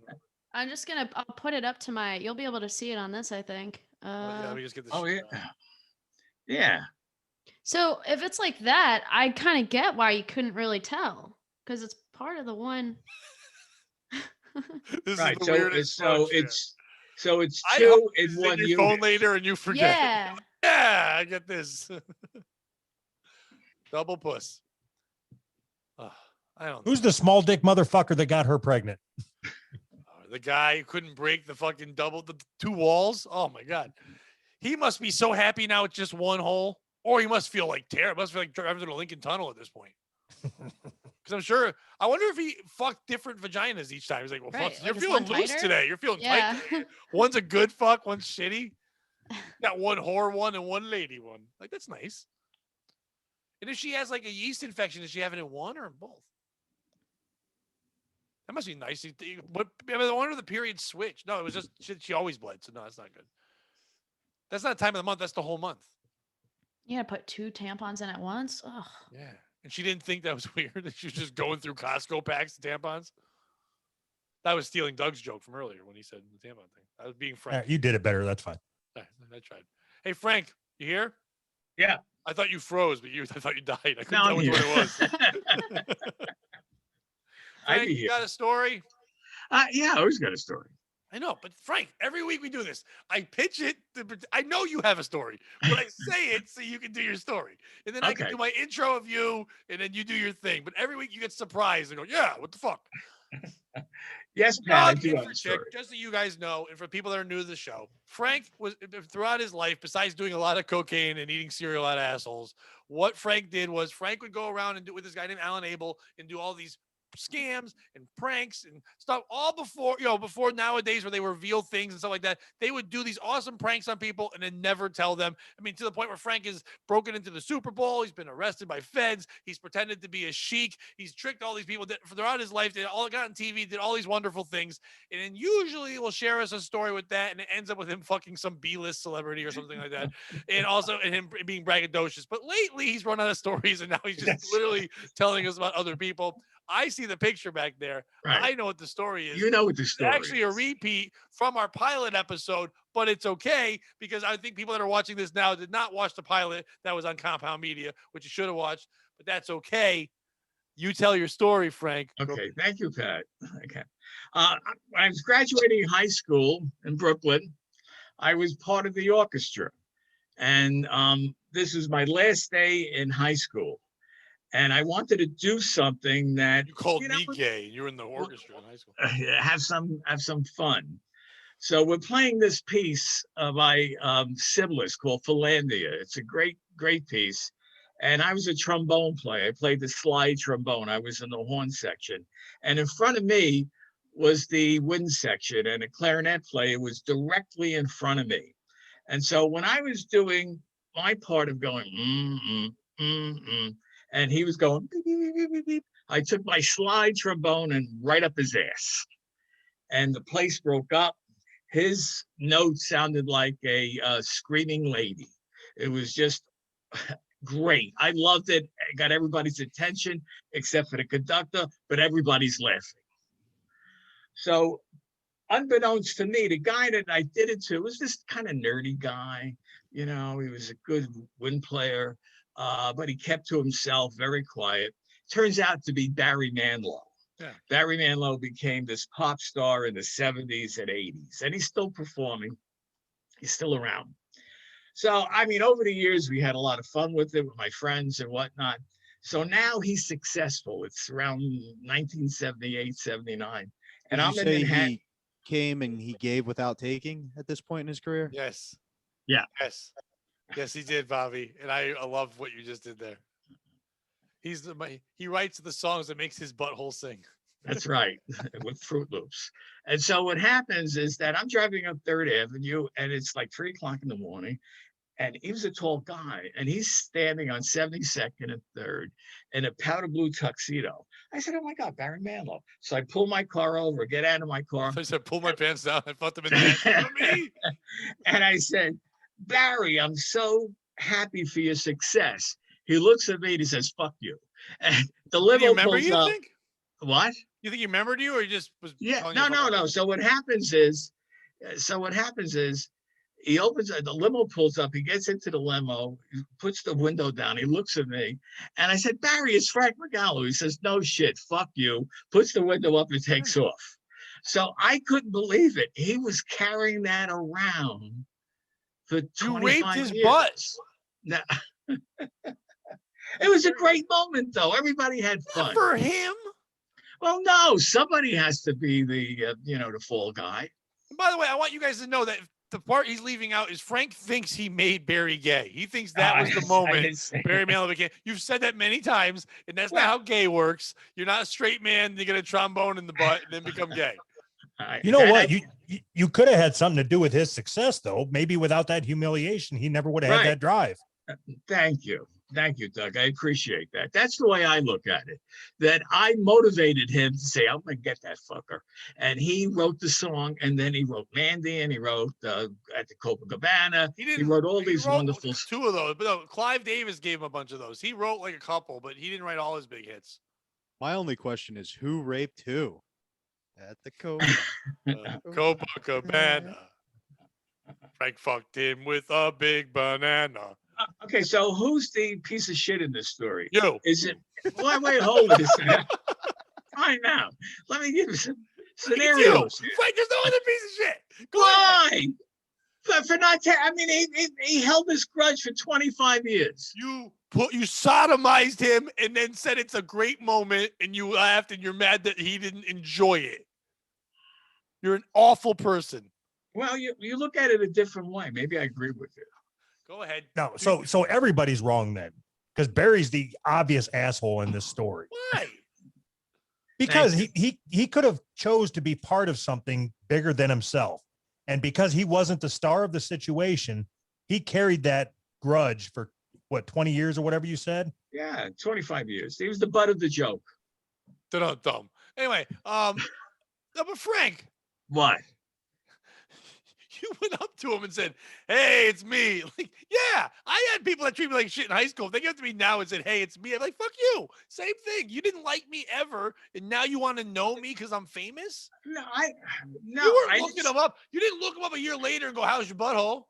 I'll put it up to you'll be able to see it on this, I think. Let me just get this. Oh, yeah. Yeah. So if it's like that, I kind of get why you couldn't really tell because it's part of the one. This right. Is the weirdest so it's 2 in one your unit. Phone later and you forget. Yeah. Yeah, I get this. Double puss. I don't know. Who's the small dick motherfucker that got her pregnant? The guy who couldn't break the fucking the 2 walls. Oh my God. He must be so happy now it's just 1 hole. Or he must feel like terrible. Must feel like driving through the Lincoln Tunnel at this point. Because I'm sure, I wonder if he fucked different vaginas each time. He's like, well, Right, fuck, you're like, is feeling one loose tighter? today. You're feeling Yeah. tight today. One's a good fuck, one's shitty. Got one whore one and one lady one. Like, that's nice. And if she has like a yeast infection, does she have it in one or in both? That must be nice. But I wonder if the period switched. No, it was just she always bled. So no, that's not good. That's not time of the month. That's the whole month. Yeah, put 2 tampons in at once. Ugh. Yeah. And she didn't think that was weird. That she was just going through Costco packs of tampons. That was stealing Doug's joke from earlier when he said the tampon thing. I was being Frank. You did it better. That's fine. I tried. Hey, Frank, you here? Yeah. I thought you froze, but I thought you died. I couldn't No, tell which one it was. Frank, you got a story? Yeah, I always got a story. I know, but Frank, every week we do this. I pitch it. I know you have a story, but I say it so you can do your story. And then I can do my intro of you, and then you do your thing. But every week you get surprised and go, yeah, what the fuck? Yes, Pat, I do have a story. Just so you guys know, and for people that are new to the show, Frank was, throughout his life, besides doing a lot of cocaine and eating cereal out of assholes, what Frank did was Frank would go around and do with this guy named Alan Abel and do all these scams and pranks and stuff all before nowadays where they reveal things and stuff like that. They would do these awesome pranks on people and then never tell them. I mean, to the point where Frank has broken into the Super Bowl. He's been arrested by feds. He's pretended to be a sheik. He's tricked all these people throughout his life. They all got on TV, did all these wonderful things. And then usually will share us a story with that. And it ends up with him fucking some B-list celebrity or something like that. And also him being braggadocious. But lately he's run out of stories and now he's just literally telling us about other people. I see the picture back there. Right. I know what the story is. You know what the story is. It's actually a repeat from our pilot episode, but it's okay because I think people that are watching this now did not watch the pilot that was on Compound Media, which you should have watched, but that's okay. You tell your story, Frank. Okay. Thank you, Pat. Okay. I was graduating high school in Brooklyn. I was part of the orchestra. And this was my last day in high school. And I wanted to do something that you called me gay. You were in the orchestra in high school. Have some fun. So we're playing this piece by Siblis called Philandia. It's a great piece. And I was a trombone player. I played the slide trombone. I was in the horn section. And in front of me was the wind section, and a clarinet player was directly in front of me. And so when I was doing my part of going, and he was going, beep, beep, beep, beep, beep, I took my slide trombone and right up his ass. And the place broke up. His note sounded like a screaming lady. It was just great. I loved it. I got everybody's attention except for the conductor, but everybody's laughing. So unbeknownst to me, the guy that I did it to was this kind of nerdy guy. You know, he was a good wind player, but he kept to himself, very quiet. Turns out to be Barry Manilow. Yeah. Barry Manilow became this pop star in the 70s and 80s, and he's still performing. He's still around. So, I mean, over the years, we had a lot of fun with it with my friends and whatnot. So now he's successful. It's around 1978, 79. And I'm in Manhattan. He came and he gave without taking at this point in his career? Yes. Yeah. Yes, he did, Bobby. And I love what you just did there. He writes the songs that makes his butthole sing. That's right, with Fruit Loops. And so what happens is that I'm driving up 3rd Avenue, and it's like 3 o'clock in the morning, and he was a tall guy, and he's standing on 72nd and 3rd in a powder blue tuxedo. I said, oh my God, Barry Manilow. So I pull my car over, get out of my car. So I said, pull my pants down. I felt them in the me. And I said, Barry, I'm so happy for your success. He looks at me and he says, fuck you. And the limo pulls up. Think? What? You think he remembered you, or he just was? Yeah, no. So what happens is, he opens the limo, pulls up, he gets into the limo, he puts the window down, he looks at me, and I said, Barry, it's Frank Manilow. He says, no shit, fuck you, puts the window up and takes off. So I couldn't believe it. He was carrying that around for 25 years. You raped his butt. No. It was a great moment, though. Everybody had fun. Not for him. Well, no, somebody has to be the, the fall guy. And by the way, I want you guys to know that the part he's leaving out is Frank thinks he made Barry gay. He thinks that was the moment Barry Manilow became. You've said that many times, and that's not how gay works. You're not a straight man. You get a trombone in the butt and then become gay. You know what? You could have had something to do with his success, though. Maybe without that humiliation, he never would have had that drive. Thank you. Thank you, Doug. I appreciate that. That's the way I look at it. That I motivated him to say, I'm going to get that fucker. And he wrote the song, and then he wrote Mandy, and he wrote At the Copacabana. He wrote all these wonderful. 2 of those. But no, Clive Davis gave him a bunch of those. He wrote like a couple, but he didn't write all his big hits. My only question is, who raped who? At the Copacabana. Frank fucked him with a big banana. Okay, so who's the piece of shit in this story? You. Is it? Wait, hold it a second. Fine now. Let me give you some scenarios. Frank, there's no other piece of shit. Why? For not, I mean, he held this grudge for 25 years. You sodomized him and then said it's a great moment, and you laughed, and you're mad that he didn't enjoy it. You're an awful person. Well, you look at it a different way. Maybe I agree with you. Go ahead. No, so everybody's wrong then, because Barry's the obvious asshole in this story. Why? Because he could have chose to be part of something bigger than himself, and because he wasn't the star of the situation, he carried that grudge for what, 20 years or whatever you said. Yeah, 25 years. He was the butt of the joke. Dumb. Anyway, no, but Frank, what? You went up to him and said, "Hey, it's me." Like, yeah, I had people that treat me like shit in high school. If they get to me now and said, "Hey, it's me," I'm like, "Fuck you." Same thing. You didn't like me ever, and now you want to know me because I'm famous? No, you weren't looking him up. You didn't look him up a year later and go, "How's your butthole?"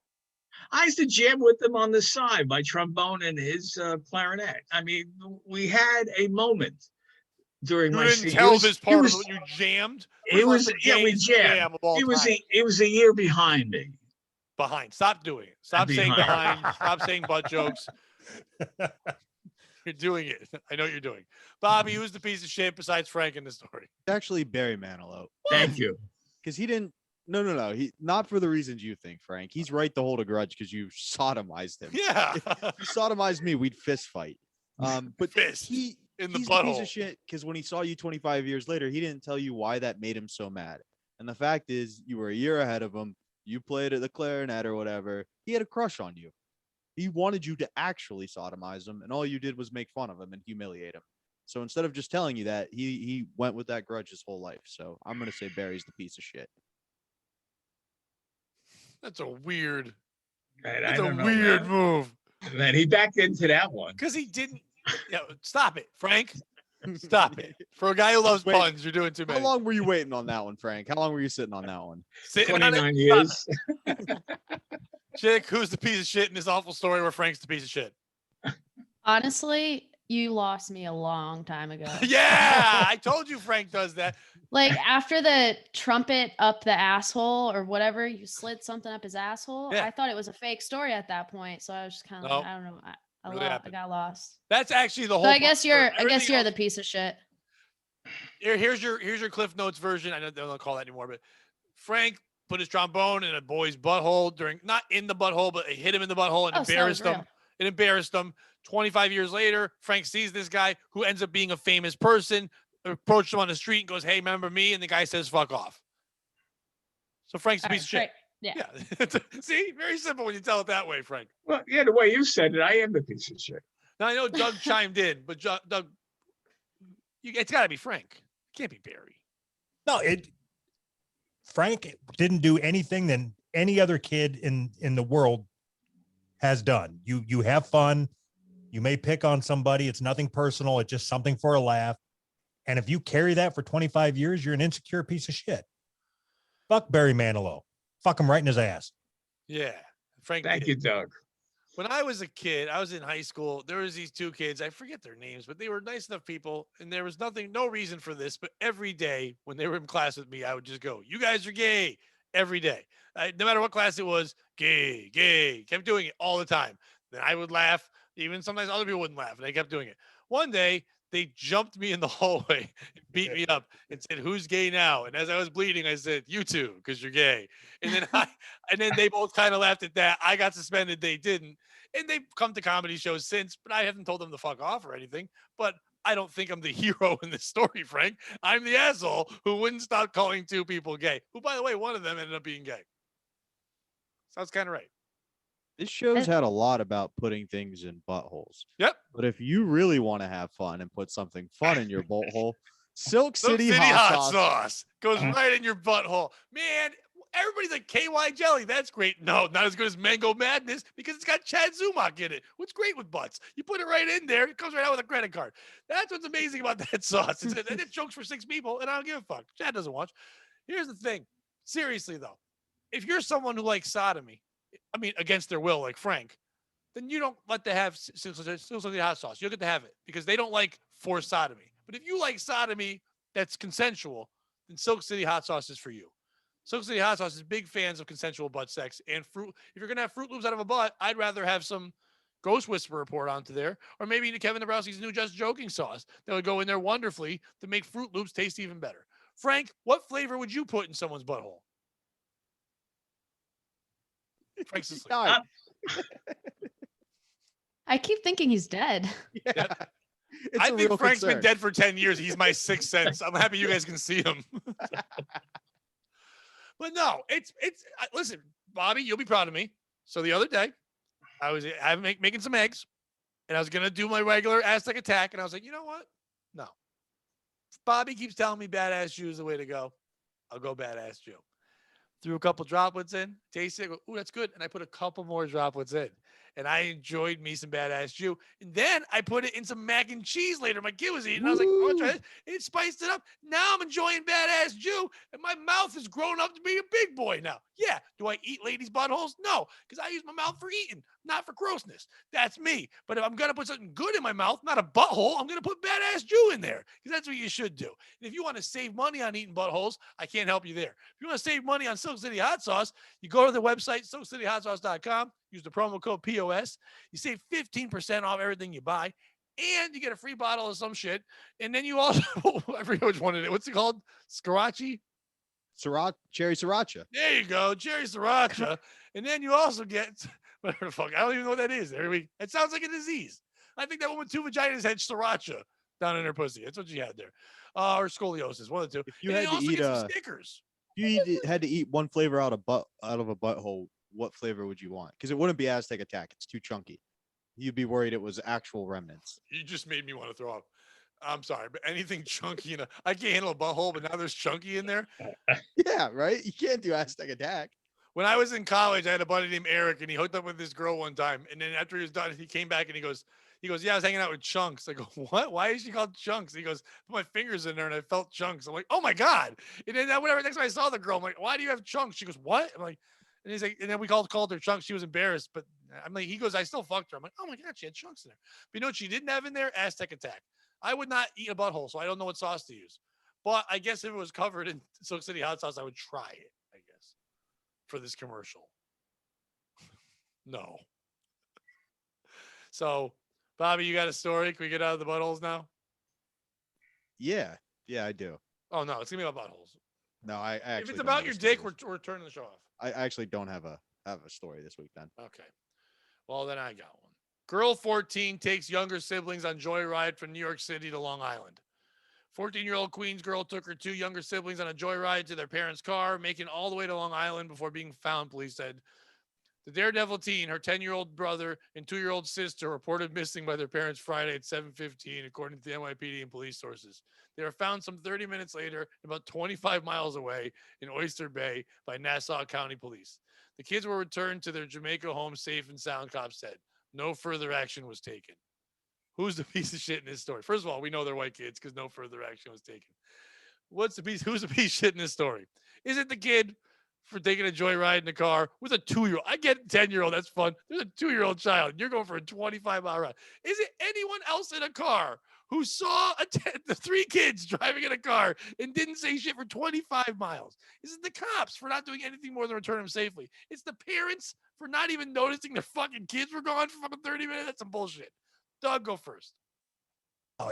I used to jam with him on the side, my trombone and his clarinet. I mean, we had a moment during my. You didn't tell this part of what you jammed. It was, yeah, we jammed. It was a year behind me. Behind. Stop doing it. Stop saying behind. Stop saying butt jokes. You're doing it. I know what you're doing. Bobby, who's the piece of shit besides Frank in the story? It's actually Barry Manilow. Thank you. Because he didn't. No. He not for the reasons you think, Frank. He's right to hold a grudge because you sodomized him. Yeah. If you sodomized me, we'd fist fight. But fist. He's a piece of shit because when he saw you 25 years later, he didn't tell you why that made him so mad. And the fact is, you were a year ahead of him. You played at the clarinet or whatever. He had a crush on you. He wanted you to actually sodomize him, and all you did was make fun of him and humiliate him. So instead of just telling you that, he went with that grudge his whole life. So I'm gonna say Barry's the piece of shit. That's a weird. That's a weird move. Man, he backed into that one because he didn't. Stop it, Frank. Stop it. For a guy who loves puns, you're doing too many. How long were you waiting on that one, Frank? How long were you sitting on that one? 29 years. Chick, who's the piece of shit in this awful story where Frank's the piece of shit? Honestly, you lost me a long time ago. Yeah, I told you Frank does that. Like after the trumpet up the asshole or whatever, you slid something up his asshole. Yeah. I thought it was a fake story at that point. So I was just kind of like, I don't know. I got lost. That's actually the whole. So I guess you're the piece of shit. Here's your Cliff Notes version. I don't call that anymore, but Frank put his trombone in a boy's butthole not in the butthole, but it hit him in the butthole and embarrassed him. It embarrassed him. 25 years later, Frank sees this guy who ends up being a famous person, approached him on the street and goes, "Hey, remember me?" And the guy says, "Fuck off." So Frank's a piece of shit. Right. Yeah. See, very simple when you tell it that way, Frank. Well, yeah, the way you said it, I am the piece of shit. Now I know Doug chimed in, but Doug, it's got to be Frank. It can't be Barry. No, Frank didn't do anything that any other kid in the world has done. You have fun. You may pick on somebody. It's nothing personal. It's just something for a laugh. And if you carry that for 25 years, you're an insecure piece of shit. Fuck Barry Manilow. Fuck him right in his ass. Yeah. Frank. Thank you, Doug. When I was a kid, I was in high school. There was these 2 kids. I forget their names, but they were nice enough people. And there was no reason for this. But every day when they were in class with me, I would just go, "You guys are gay," every day. No matter what class it was, gay. Kept doing it all the time. Then I would laugh. Even sometimes other people wouldn't laugh. And they kept doing it. One day, they jumped me in the hallway, beat me up, and said, "Who's gay now?" And as I was bleeding, I said, "You too, because you're gay." And then they both kind of laughed at that. I got suspended. They didn't. And they've come to comedy shows since, but I haven't told them to fuck off or anything. But I don't think I'm the hero in this story, Frank. I'm the asshole who wouldn't stop calling two people gay, who, by the way, one of them ended up being gay. Sounds kind of right. This show's had a lot about putting things in buttholes. Yep. But if you really want to have fun and put something fun in your butthole, Silk City hot sauce goes right in your butthole. Man, everybody's like KY jelly. That's great. No, not as good as Mango Madness because it's got Chad Zumach in it. What's great with butts? You put it right in there. It comes right out with a credit card. That's what's amazing about that sauce. It's jokes for 6 people, and I don't give a fuck. Chad doesn't watch. Here's the thing. Seriously, though, if you're someone who likes sodomy, I mean, against their will, like Frank, then you don't let them have Silk City hot sauce. You'll get to have it because they don't like forced sodomy. But if you like sodomy that's consensual, then Silk City hot sauce is for you. Silk City hot sauce is big fans of consensual butt sex and fruit. If you're gonna have Fruit Loops out of a butt, I'd rather have some Ghost Whisperer poured onto there, or maybe Kevin Dabrowski's new Just Joking sauce that would go in there wonderfully to make Fruit Loops taste even better. Frank, what flavor would you put in someone's butthole? Frank's asleep. I keep thinking he's dead. Yeah. I think Frank's been dead for 10 years. He's my sixth sense. I'm happy you guys can see him. But no, listen, Bobby, you'll be proud of me. So the other day, I was making some eggs, and I was going to do my regular Aztec attack, and I was like, you know what? No. If Bobby keeps telling me Badass Jew is the way to go, I'll go Badass Jew. Threw a couple droplets in, tasted it, go, ooh, that's good. And I put a couple more droplets in. And I enjoyed me some Badass Jew. And then I put it in some mac and cheese later. My kid was eating. I was like, oh, try it. It spiced it up. Now I'm enjoying Badass Jew. And my mouth has grown up to be a big boy now. Yeah. Do I eat ladies' buttholes? No. Because I use my mouth for eating, not for grossness. That's me. But if I'm going to put something good in my mouth, not a butthole, I'm going to put Badass Jew in there. Because that's what you should do. And if you want to save money on eating buttholes, I can't help you there. If you want to save money on Silk City hot sauce, you go to the website, silkcityhotsauce.com. Use the promo code POS. You save 15% off everything you buy, and you get a free bottle of some shit. And then you also, I forget which one it is. What's it called? Scarachi? Cherry Sriracha. There you go, cherry Sriracha. And then you also get, whatever the fuck, I don't even know what that is. It sounds like a disease. I think that woman with 2 vaginas had Sriracha down in her pussy. That's what she had there. Or scoliosis, one of the two. If you had to eat stickers. Had to eat one flavor out of a butthole, what flavor would you want? Because it wouldn't be Aztec Attack. It's too chunky. You'd be worried it was actual remnants. You just made me want to throw up. I'm sorry, but anything chunky I can't handle a butthole, but now there's chunky in there. Yeah, right? You can't do Aztec Attack. When I was in college, I had a buddy named Eric, and he hooked up with this girl one time. And then after he was done, he came back and he goes, yeah, I was hanging out with Chunks. I go, what? Why is she called Chunks? He goes, put my fingers in there and I felt chunks. I'm like, oh my God. And then whatever, next time I saw the girl, I'm like, why do you have chunks? She goes, what? I'm like, and he's like, and then we called her Chunks. She was embarrassed, but I'm like, he goes, I still fucked her. I'm like, oh my God, she had chunks in there. But you know what she didn't have in there? Aztec Attack. I would not eat a butthole, so I don't know what sauce to use. But I guess if it was covered in Silk City hot sauce, I would try it, I guess, for this commercial. No. So, Bobby, you got a story? Can we get out of the buttholes now? Yeah, I do. Oh no, it's gonna be about buttholes. No, I actually. If it's about your dick, we're turning the show off. I actually don't have a story this week then. Okay. Well, then I got one. Girl 14 takes younger siblings on joyride from New York City to Long Island. 14-year-old Queens girl took her 2 younger siblings on a joyride to their parents' car, making all the way to Long Island before being found, police said. The daredevil teen, her 10-year-old brother, and 2-year-old sister reported missing by their parents Friday at 7:15, according to the NYPD and police sources. They were found some 30 minutes later, about 25 miles away in Oyster Bay by Nassau County Police. The kids were returned to their Jamaica home safe and sound, cops said. No further action was taken. Who's the piece of shit in this story? First of all, we know they're white kids because no further action was taken. Who's the piece of shit in this story? Is it the kid for taking a joyride in the car with a 2-year-old? I get 10-year-old. That's fun. There's a 2-year-old child. You're going for a 25-mile ride. Is it anyone else in a car who saw the 3 kids driving in a car and didn't say shit for 25 miles? Is it the cops for not doing anything more than return them safely? It's the parents for not even noticing their fucking kids were gone for fucking 30 minutes? That's some bullshit. Doug, go first.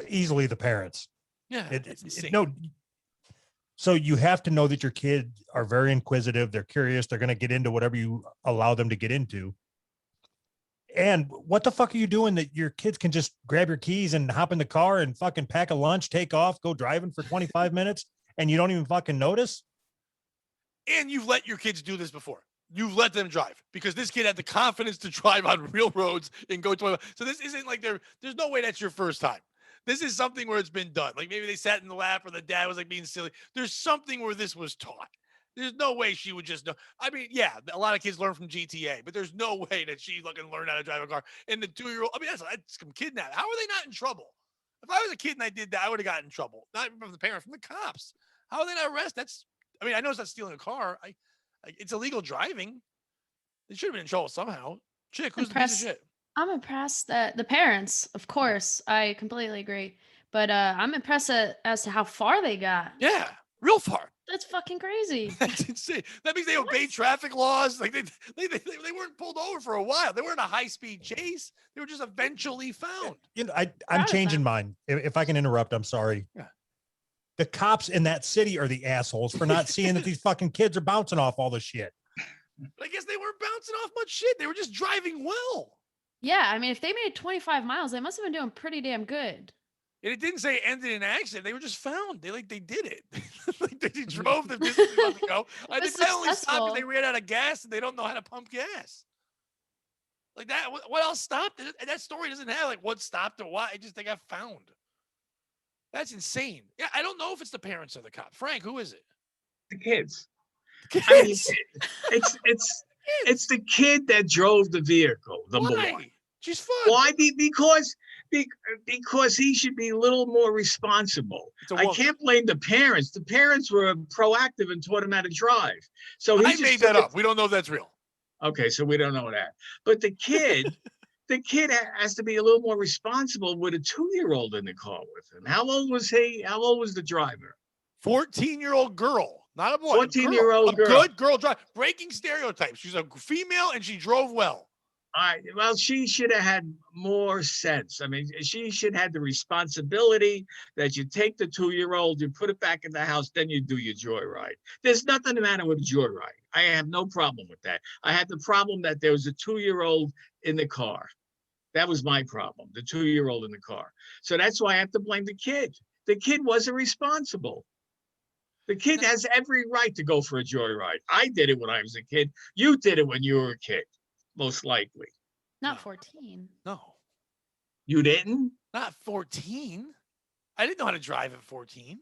Easily the parents. Yeah. No. So you have to know that your kids are very inquisitive. They're curious. They're going to get into whatever you allow them to get into. And what the fuck are you doing that your kids can just grab your keys and hop in the car and fucking pack a lunch, take off, go driving for 25 minutes and you don't even fucking notice? And you've let your kids do this before. You've let them drive because this kid had the confidence to drive on real roads and go 25. So this isn't like there's no way that's your first time. This is something where it's been done. Like maybe they sat in the lap or the dad was like being silly. There's something where this was taught. There's no way she would just know. I mean, yeah, a lot of kids learn from GTA, but there's no way that she fucking learned how to drive a car. And the 2-year-old, I mean, that's some kidnapping. How are they not in trouble? If I was a kid and I did that, I would have gotten in trouble. Not from the parent, from the cops. How are they not arrested? I mean, I know it's not stealing a car. It's illegal driving. They should have been in trouble somehow. Chick, who's the piece of shit? I'm impressed that the parents, of course, I completely agree. But I'm impressed as to how far they got. Yeah, real far. That's fucking crazy. That's insane. That means they obey traffic laws. Like they weren't pulled over for a while. They weren't a high-speed chase. They were just eventually found. You know, I'm changing mine. If I can interrupt, I'm sorry. Yeah. The cops in that city are the assholes for not seeing that these fucking kids are bouncing off all the shit. But I guess they weren't bouncing off much shit. They were just driving well. Yeah, I mean, if they made 25 miles, they must have been doing pretty damn good. And it didn't say it ended in an accident. They were just found. They did it. Like they drove the distance they wanted to go. I think they only stopped because they ran out of gas and they don't know how to pump gas. Like that. What else stopped it? And that story doesn't have like what stopped or why. They got found. That's insane. Yeah, I don't know if it's the parents or the cop. Frank, who is it? The kids. The kids. I mean, it's the kid that drove the vehicle. The boy. She's fun. Why? Because he should be a little more responsible. I can't blame the parents. The parents were proactive and taught him how to drive. So I made that up. We don't know if that's real. Okay, so we don't know that. But the kid, has to be a little more responsible with a 2-year-old in the car with him. How old was he? How old was the driver? 14-year-old girl, not a boy. 14-year-old girl. Good girl drive. Breaking stereotypes. She's a female and she drove well. All right. Well, she should have had more sense. I mean, she should have the responsibility that you take the 2-year-old, you put it back in the house, then you do your joyride. There's nothing the matter with a joyride. I have no problem with that. I had the problem that there was a 2-year-old in the car. That was my problem, the 2-year-old in the car. So that's why I have to blame the kid. The kid wasn't responsible. The kid has every right to go for a joyride. I did it when I was a kid. You did it when you were a kid. Most likely. Not 14. No. You didn't? Not 14. I didn't know how to drive at 14.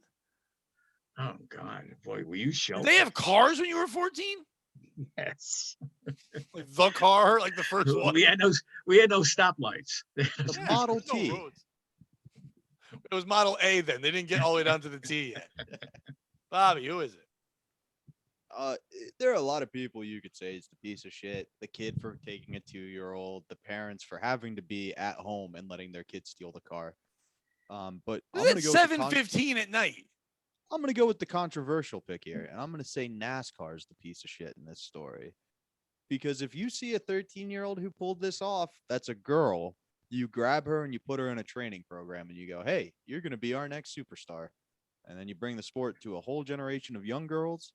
Oh, God. Boy, were you showing? Did they have cars when you were 14? Yes. Like the car, like the first one. We had no stoplights. The Model T. It was Model A then. They didn't get all the way down to the T yet. Bobby, who is it? There are a lot of people you could say is the piece of shit. The kid for taking a 2-year-old, the parents for having to be at home and letting their kids steal the car. But I'm gonna go 7:15 at night. I'm gonna go with the controversial pick here, and I'm gonna say NASCAR is the piece of shit in this story. Because if you see a 13-year-old who pulled this off, that's a girl. You grab her and you put her in a training program, and you go, "Hey, you're gonna be our next superstar." And then you bring the sport to a whole generation of young girls.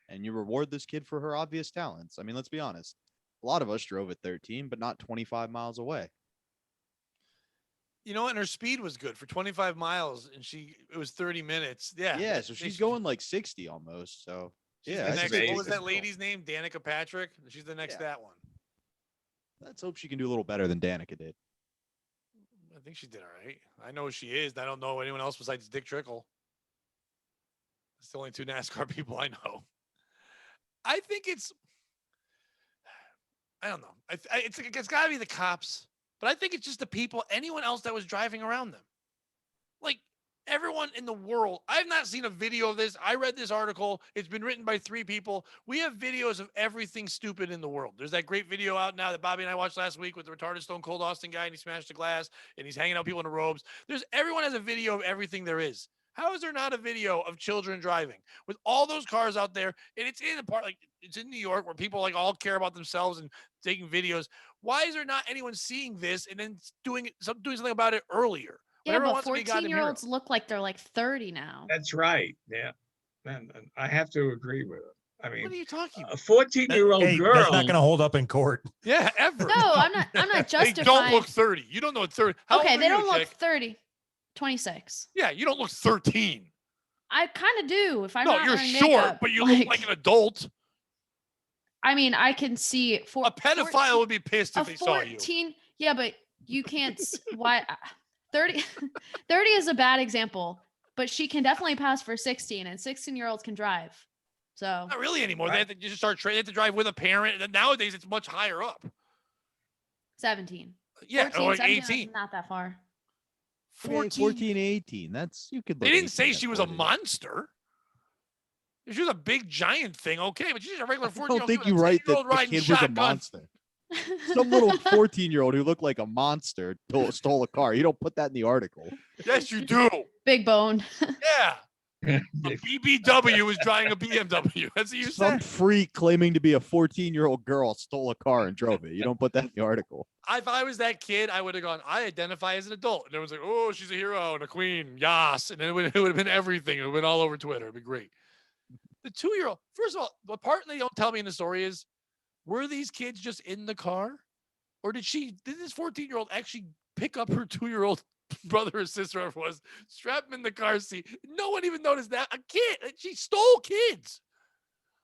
And you reward this kid for her obvious talents. I mean, let's be honest. A lot of us drove at 13, but not 25 miles away. You know, and her speed was good for 25 miles, and it was 30 minutes. Yeah. Yeah, so she's going like 60 almost. So, yeah. What was that lady's name? Danica Patrick? She's the next that one. Let's hope she can do a little better than Danica did. I think she did all right. I know who she is. I don't know anyone else besides Dick Trickle. It's the only 2 NASCAR people I know. I think I don't know. It's got to be the cops, but I think it's just the people, anyone else that was driving around them. Like everyone in the world. I have not seen a video of this. I read this article. It's been written by 3 people. We have videos of everything stupid in the world. There's that great video out now that Bobby and I watched last week with the retarded Stone Cold Austin guy, and he smashed the glass, and he's hanging out people in the robes. Everyone has a video of everything there is. How is there not a video of children driving with all those cars out there? And it's in a part, like it's in New York where people like all care about themselves and taking videos. Why is there not anyone seeing this and then doing something about it earlier? Yeah, but 14-year-olds look like they're like 30 now. That's right. Yeah. And I have to agree with it. I mean, what are you talking about? A 14-year-old girl. That's not going to hold up in court. Yeah, ever. No, I'm not justifying. They don't look 30. You don't know 30. Okay, they don't look 30. 26. Yeah, you don't look 13. I kind of do. If I'm not you're wearing short, makeup, but you look like an adult. I mean, I can see a pedophile would be pissed if they saw you. Yeah, but you can't. Why? 30 is a bad example, but she can definitely pass for 16, and 16-year-olds can drive. So not really anymore. Right. They have to just start training. They have to drive with a parent. And nowadays, it's much higher up. 17. Yeah, 14, or like 18. Not that far. 14, 18. That's you could. They didn't say she was a monster. If she was a big giant thing, okay, but she's a regular 14-year-old. I don't think you're right that the kid was a monster. Some little 14-year-old who looked like a monster stole a car. You don't put that in the article. Yes, you do. Big bone. Yeah. A BBW was driving a BMW. That's what you said. Some freak claiming to be a 14-year-old girl stole a car and drove it. You don't put that in the article. If I was that kid, I would have gone, I identify as an adult. And everyone's like, oh, she's a hero and a queen. Yas. And then it would have been everything. It would have been all over Twitter. It'd be great. The 2-year-old, first of all, the part they don't tell me in the story is, were these kids just in the car? Or did this 14-year-old actually pick up her 2-year-old brother or sister, whoever it was, strap him in the car seat? No one even noticed that. A kid. She stole kids.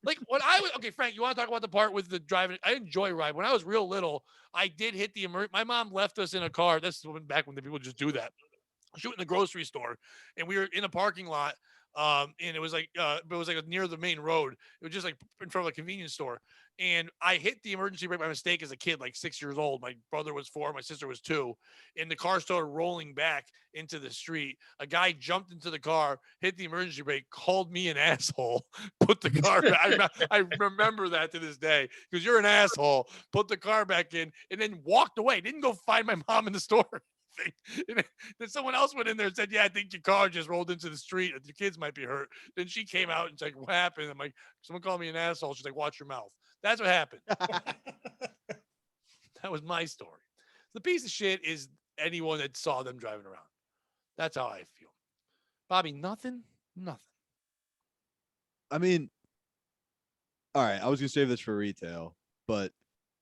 Like when okay, Frank, you want to talk about the part with the driving? I enjoy ride. When I was real little, I did hit the my mom left us in a car. This is back when the people just do that. Shooting the grocery store, and we were in a parking lot. And it was like near the main road. It was just like in front of a convenience store. And I hit the emergency brake by mistake as a kid, like 6 years old. My brother was 4, my sister was 2. And the car started rolling back into the street. A guy jumped into the car, hit the emergency brake, called me an asshole, put the car back. I remember that to this day, because you're an asshole, put the car back in, and then walked away. Didn't go find my mom in the store. And then someone else went in there and said, yeah, I think your car just rolled into the street. Your kids might be hurt. Then she came out and said, what happened? I'm like, someone called me an asshole. She's like, watch your mouth. That's what happened. That was my story. The piece of shit is anyone that saw them driving around. That's how I feel. Bobby, nothing. I mean, all right, I was going to save this for retail, but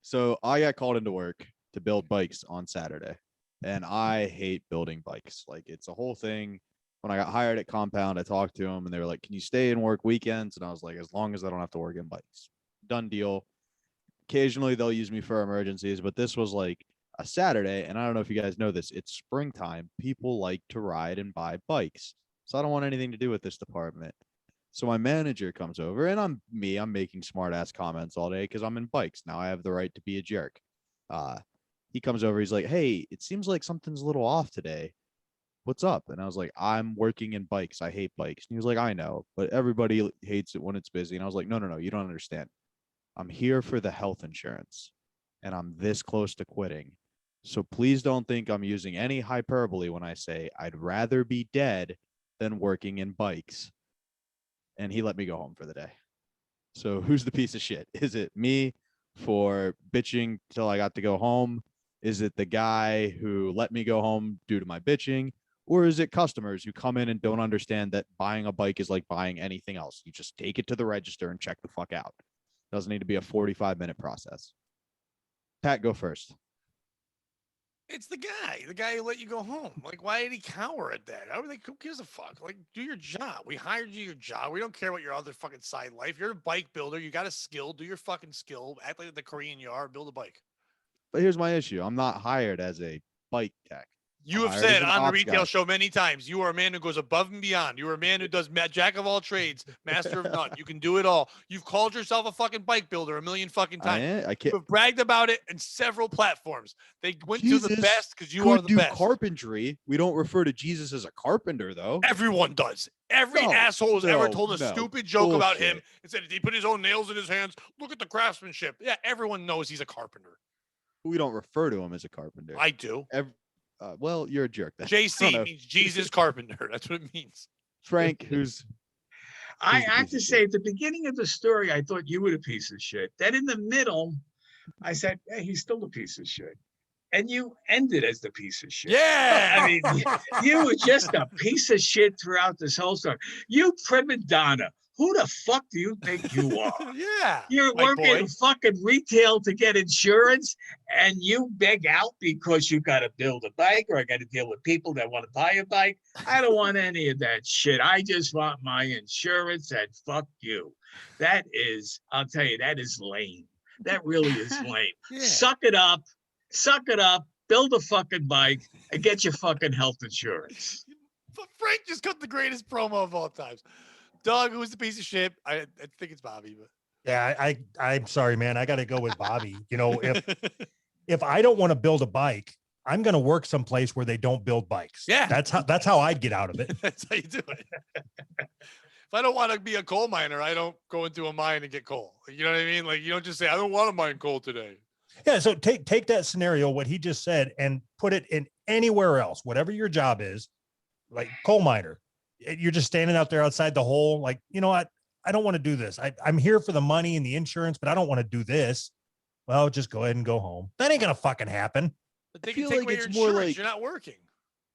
so I got called into work to build bikes on Saturday. And I hate building bikes. Like, it's a whole thing. When I got hired at Compound, I talked to them and they were like, can you stay and work weekends? And I was like, as long as I don't have to work in bikes. Done deal. Occasionally they'll use me for emergencies, but this was like a Saturday. And I don't know if you guys know this. It's springtime. People like to ride and buy bikes. So I don't want anything to do with this department. So my manager comes over and I'm making smart ass comments all day because I'm in bikes. Now I have the right to be a jerk. He comes over, he's like, hey, it seems like something's a little off today. What's up? And I was like, I'm working in bikes. I hate bikes. And he was like, I know, but everybody hates it when it's busy. And I was like, no, you don't understand. I'm here for the health insurance and I'm this close to quitting. So please don't think I'm using any hyperbole when I say I'd rather be dead than working in bikes. And he let me go home for the day. So who's the piece of shit? Is it me for bitching till I got to go home? Is it the guy who let me go home due to my bitching? Or is it customers who come in and don't understand that buying a bike is like buying anything else? You just take it to the register and check the fuck out. Doesn't need to be a 45-minute process. Pat, go first. It's the guy who let you go home. Like, why did he cower at that? Who gives a fuck? Like, do your job. We hired you your job. We don't care what your other fucking side life. You're a bike builder. You got a skill. Do your fucking skill. Act like the Korean you are. Build a bike. But here's my issue. I'm not hired as a bike tech. You have said on the retail show many times, you are a man who goes above and beyond. You are a man who does jack of all trades, master of none. You can do it all. You've called yourself a fucking bike builder a million fucking times. I can't. You've bragged about it in several platforms. They went to the best because you are the best. Carpentry. We don't refer to Jesus as a carpenter, though. Everyone does. Every asshole has ever told a stupid joke about him and said he put his own nails in his hands. Look at the craftsmanship. Yeah, everyone knows he's a carpenter. We don't refer to him as a carpenter. I do. Well, you're a jerk. JC means Jesus Carpenter. That's what it means. Frank, I have to say, at the beginning of the story, I thought you were a piece of shit. Then in the middle, I said, hey, he's still a piece of shit. and you ended as the piece of shit. Yeah. I mean, you were just a piece of shit throughout this whole story. You prima donna. Who the fuck do you think you are? Yeah. You're working fucking retail to get insurance, and you beg out because you got to build a bike, or I got to deal with people that want to buy a bike. I don't want any of that shit. I just want my insurance, and fuck you. That is, I'll tell you, that is lame. That really is lame. Yeah. Suck it up, build a fucking bike, and get your fucking health insurance. Frank just cut the greatest promo of all times. Doug, who's the piece of shit? I think it's Bobby, but yeah, I'm sorry, man. I got to go with Bobby. You know, if I don't want to build a bike, I'm going to work someplace where they don't build bikes. Yeah, that's how I'd get out of it. That's how you do it. If I don't want to be a coal miner, I don't go into a mine and get coal. You know what I mean? Like, you don't just say, I don't want to mine coal today. Yeah. So take that scenario, what he just said, and put it in anywhere else, whatever your job is, like coal miner. You're just standing out there outside the hole. Like, you know what? I don't want to do this. I'm here for the money and the insurance, but I don't want to do this. Well, just go ahead and go home. That ain't going to fucking happen. But they can take away your insurance. You're not working.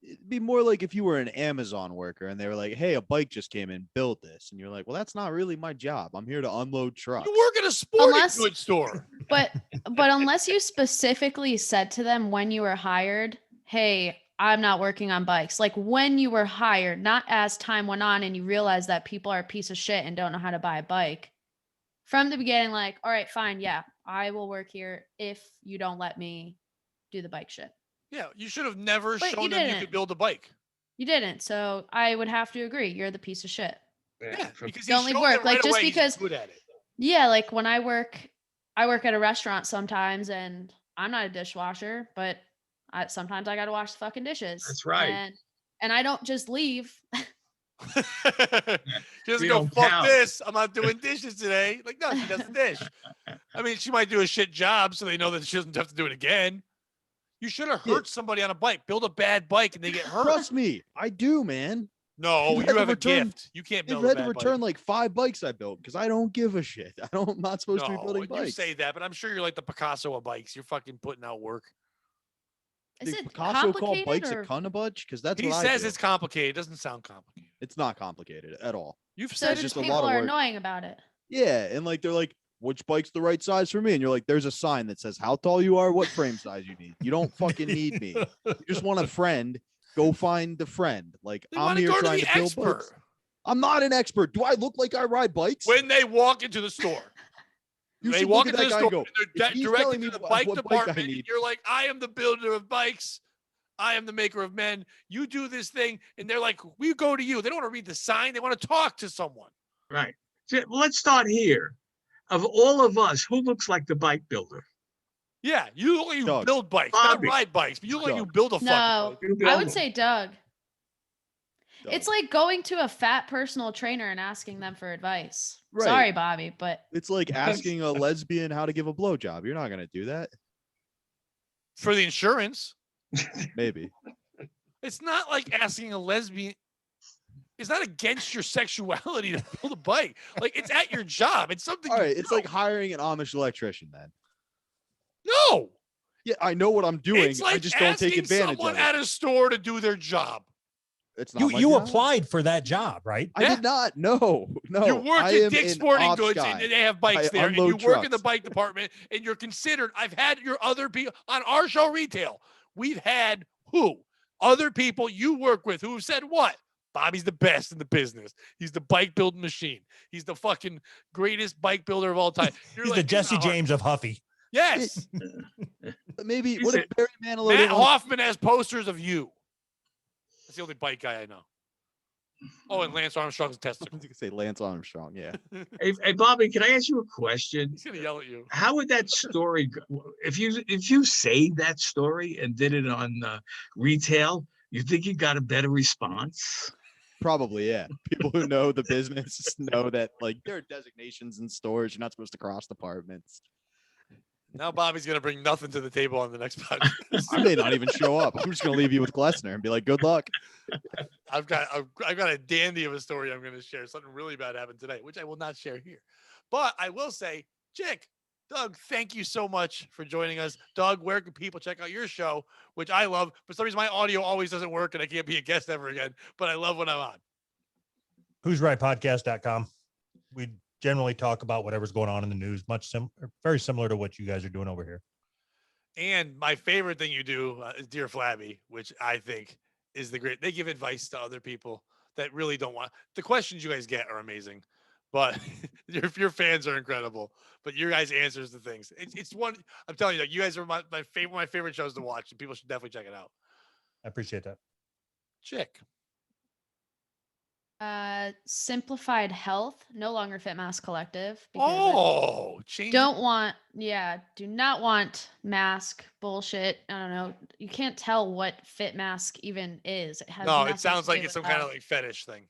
It'd be more like if you were an Amazon worker and they were like, hey, a bike just came in, build this. And you're like, well, that's not really my job. I'm here to unload trucks. You work at a sporting goods store. But unless you specifically said to them when you were hired, hey, I'm not working on bikes. Like when you were hired, not as time went on and you realize that people are a piece of shit and don't know how to buy a bike. From the beginning, like, all right, fine. Yeah, I will work here if you don't let me do the bike shit. Yeah, you should have never shown them you could build a bike. You didn't. So I would have to agree. You're the piece of shit. Yeah, because you only work like just because. Good at it. Yeah, like when I work at a restaurant sometimes, and I'm not a dishwasher, but sometimes I got to wash the fucking dishes. That's right. And I don't just leave. She doesn't go, fuck this. I'm not doing dishes today. Like, no, she doesn't dish. I mean, she might do a shit job so they know that she doesn't have to do it again. You should have hurt somebody on a bike. Build a bad bike and they get hurt. Trust me, I do, man. No, you have a gift. You can't build a bad bike. I've had to return like 5 bikes I built because I don't give a shit. I'm not supposed to be building bikes. You say that, but I'm sure you're like the Picasso of bikes. You're fucking putting out work. Is it Picasso call complicated bikes a cunnabutch? Because that's he what says I do. it's complicated. It doesn't sound complicated. It's not complicated at all. You've so said just people are annoying about it. Yeah, and like they're like, which bike's the right size for me? And you're like, there's a sign that says how tall you are, what frame size you need. You don't fucking need me. You just want a friend. Go find the friend. Like I'm here trying to build bikes. I'm not an expert. Do I look like I ride bikes? When they walk into the store. They walk into the store and they're directed to the bike department and you're like, I am the builder of bikes. I am the maker of men. You do this thing. And they're like, we go to you. They don't want to read the sign. They want to talk to someone. Right. So let's start here. Of all of us, who looks like the bike builder? Yeah, you look like you build bikes, not ride bikes, but you look like you build a fucking bike. I would say Doug. It's like going to a fat personal trainer and asking them for advice. Right. Sorry, Bobby, but it's like asking a lesbian how to give a blowjob. You're not gonna do that. For the insurance. Maybe. It's not like asking a lesbian. It's not against your sexuality to build a bike. Like it's at your job. It's something. All right. It's like hiring an Amish electrician then. No. Yeah, I know what I'm doing. It's like I just don't take advantage someone of it. At a store to do their job. It's not you applied for that job, right? I did not. No. You work at Dick's Sporting Goods and they have bikes there, and you work in the bike department, and you're considered. I've had your other people on our show, Retail. We've had other people you work with who have said what? Bobby's the best in the business. He's the bike building machine. He's the fucking greatest bike builder of all time. He's like, the Jesse James of Huffy. Yes. Maybe what if Barry Manilow? Matt Hoffman has posters of you. That's the only bike guy I know. Oh, and Lance Armstrong's testicle. I was going to say Lance Armstrong. Yeah. Hey, Bobby, can I ask you a question? He's gonna yell at you. How would that story go? If you saved that story and did it on Retail, you think you got a better response? Probably, yeah. People who know the business know that like there are designations in stores. You're not supposed to cross departments. Now Bobby's gonna bring nothing to the table on the next podcast. I may not even show up. I'm just gonna leave you with Glessner and be like, "Good luck." I've got a dandy of a story I'm gonna share. Something really bad happened today, which I will not share here. But I will say, Chick, Doug, thank you so much for joining us. Doug, where can people check out your show, which I love? For some reason, my audio always doesn't work and I can't be a guest ever again, but I love when I'm on. Who's Right Podcast.com. We generally talk about whatever's going on in the news, very similar to what you guys are doing over here. And my favorite thing you do is Dear Flabby, which I think is they give advice to other people that really don't want. The questions you guys get are amazing, but your fans are incredible. But your guys' answers to things, it's one. I'm telling you, you guys are my favorite shows to watch, and people should definitely check it out. I appreciate that. Chick. Simplified Health, no longer Fit Mask Collective. Change. Do not want mask bullshit. I don't know. You can't tell what Fit Mask even is. It has it sounds like it's some kind of like fetish thing.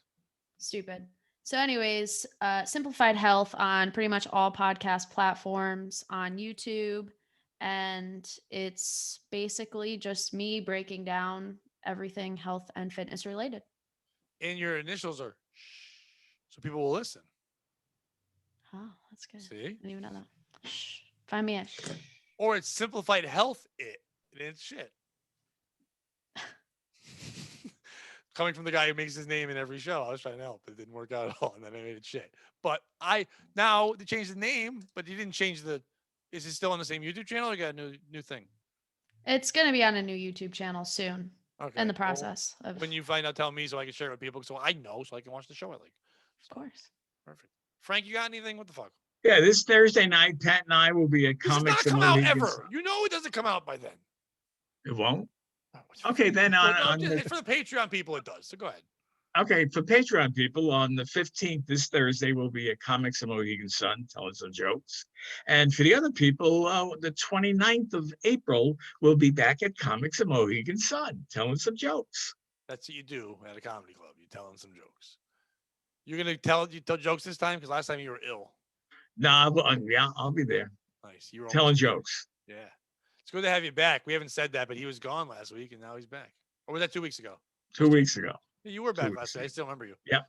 Stupid. So anyways, Simplified Health on pretty much all podcast platforms, on YouTube, and it's basically just me breaking down everything health and fitness related. And your initials are so people will listen. Oh, that's good. See? I didn't even know that. Shh. Find me a Or it's Simplified Health. It's shit. Coming from the guy who makes his name in every show, I was trying to help. It didn't work out at all, and then I made it shit. But now they changed the name, but you didn't change the. Is it still on the same YouTube channel? Or you got a new thing? It's gonna be on a new YouTube channel soon. Okay. In the process of. When you find out, tell me so I can share it with people, so I know, so I can watch the show I like. Of course. Perfect. Frank, you got anything? What the fuck? Yeah, this Thursday night, Pat and I will be at This does not Comics come and out Mohegans. ever. You know it doesn't come out by then. It won't. Okay, then for the Patreon people, it does. So go ahead. Okay, for Patreon people, on the 15th, this Thursday, will be at Comics and Mohegan Sun, telling some jokes. And for the other people, the 29th of April, we'll be back at Comics and Mohegan Sun, telling some jokes. That's what you do at a comedy club. You tell them some jokes. You're going to tell jokes this time? Because last time you were ill. Nah, I'll be there. Nice. You were telling jokes. Yeah. It's good to have you back. We haven't said that, but he was gone last week, and now he's back. Or was that 2 weeks ago? 2 weeks ago. You were back last week. I still remember you. Yeah.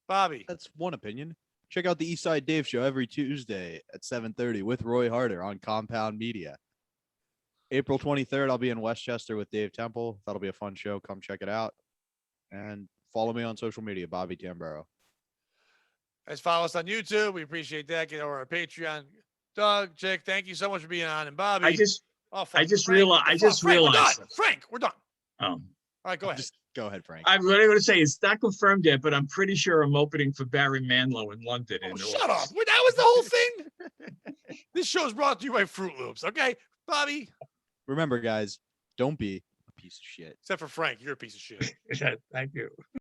Bobby. That's one opinion. Check out the Eastside Dave Show every Tuesday at 7:30 with Roy Harder on Compound Media. April 23rd, I'll be in Westchester with Dave Temple. That'll be a fun show. Come check it out. And follow me on social media, Bobby Tamburo. Guys, follow us on YouTube. We appreciate that. Get over our Patreon. Doug, Chick, thank you so much for being on. And Bobby. I just realized. Frank, we're done. All right, go ahead. Just go ahead, Frank. I'm going to say it's not confirmed yet, but I'm pretty sure I'm opening for Barry Manilow in London. Shut up. That was the whole thing. This show's brought to you by Fruit Loops. Okay, Bobby. Remember, guys, don't be a piece of shit. Except for Frank. You're a piece of shit. Thank you.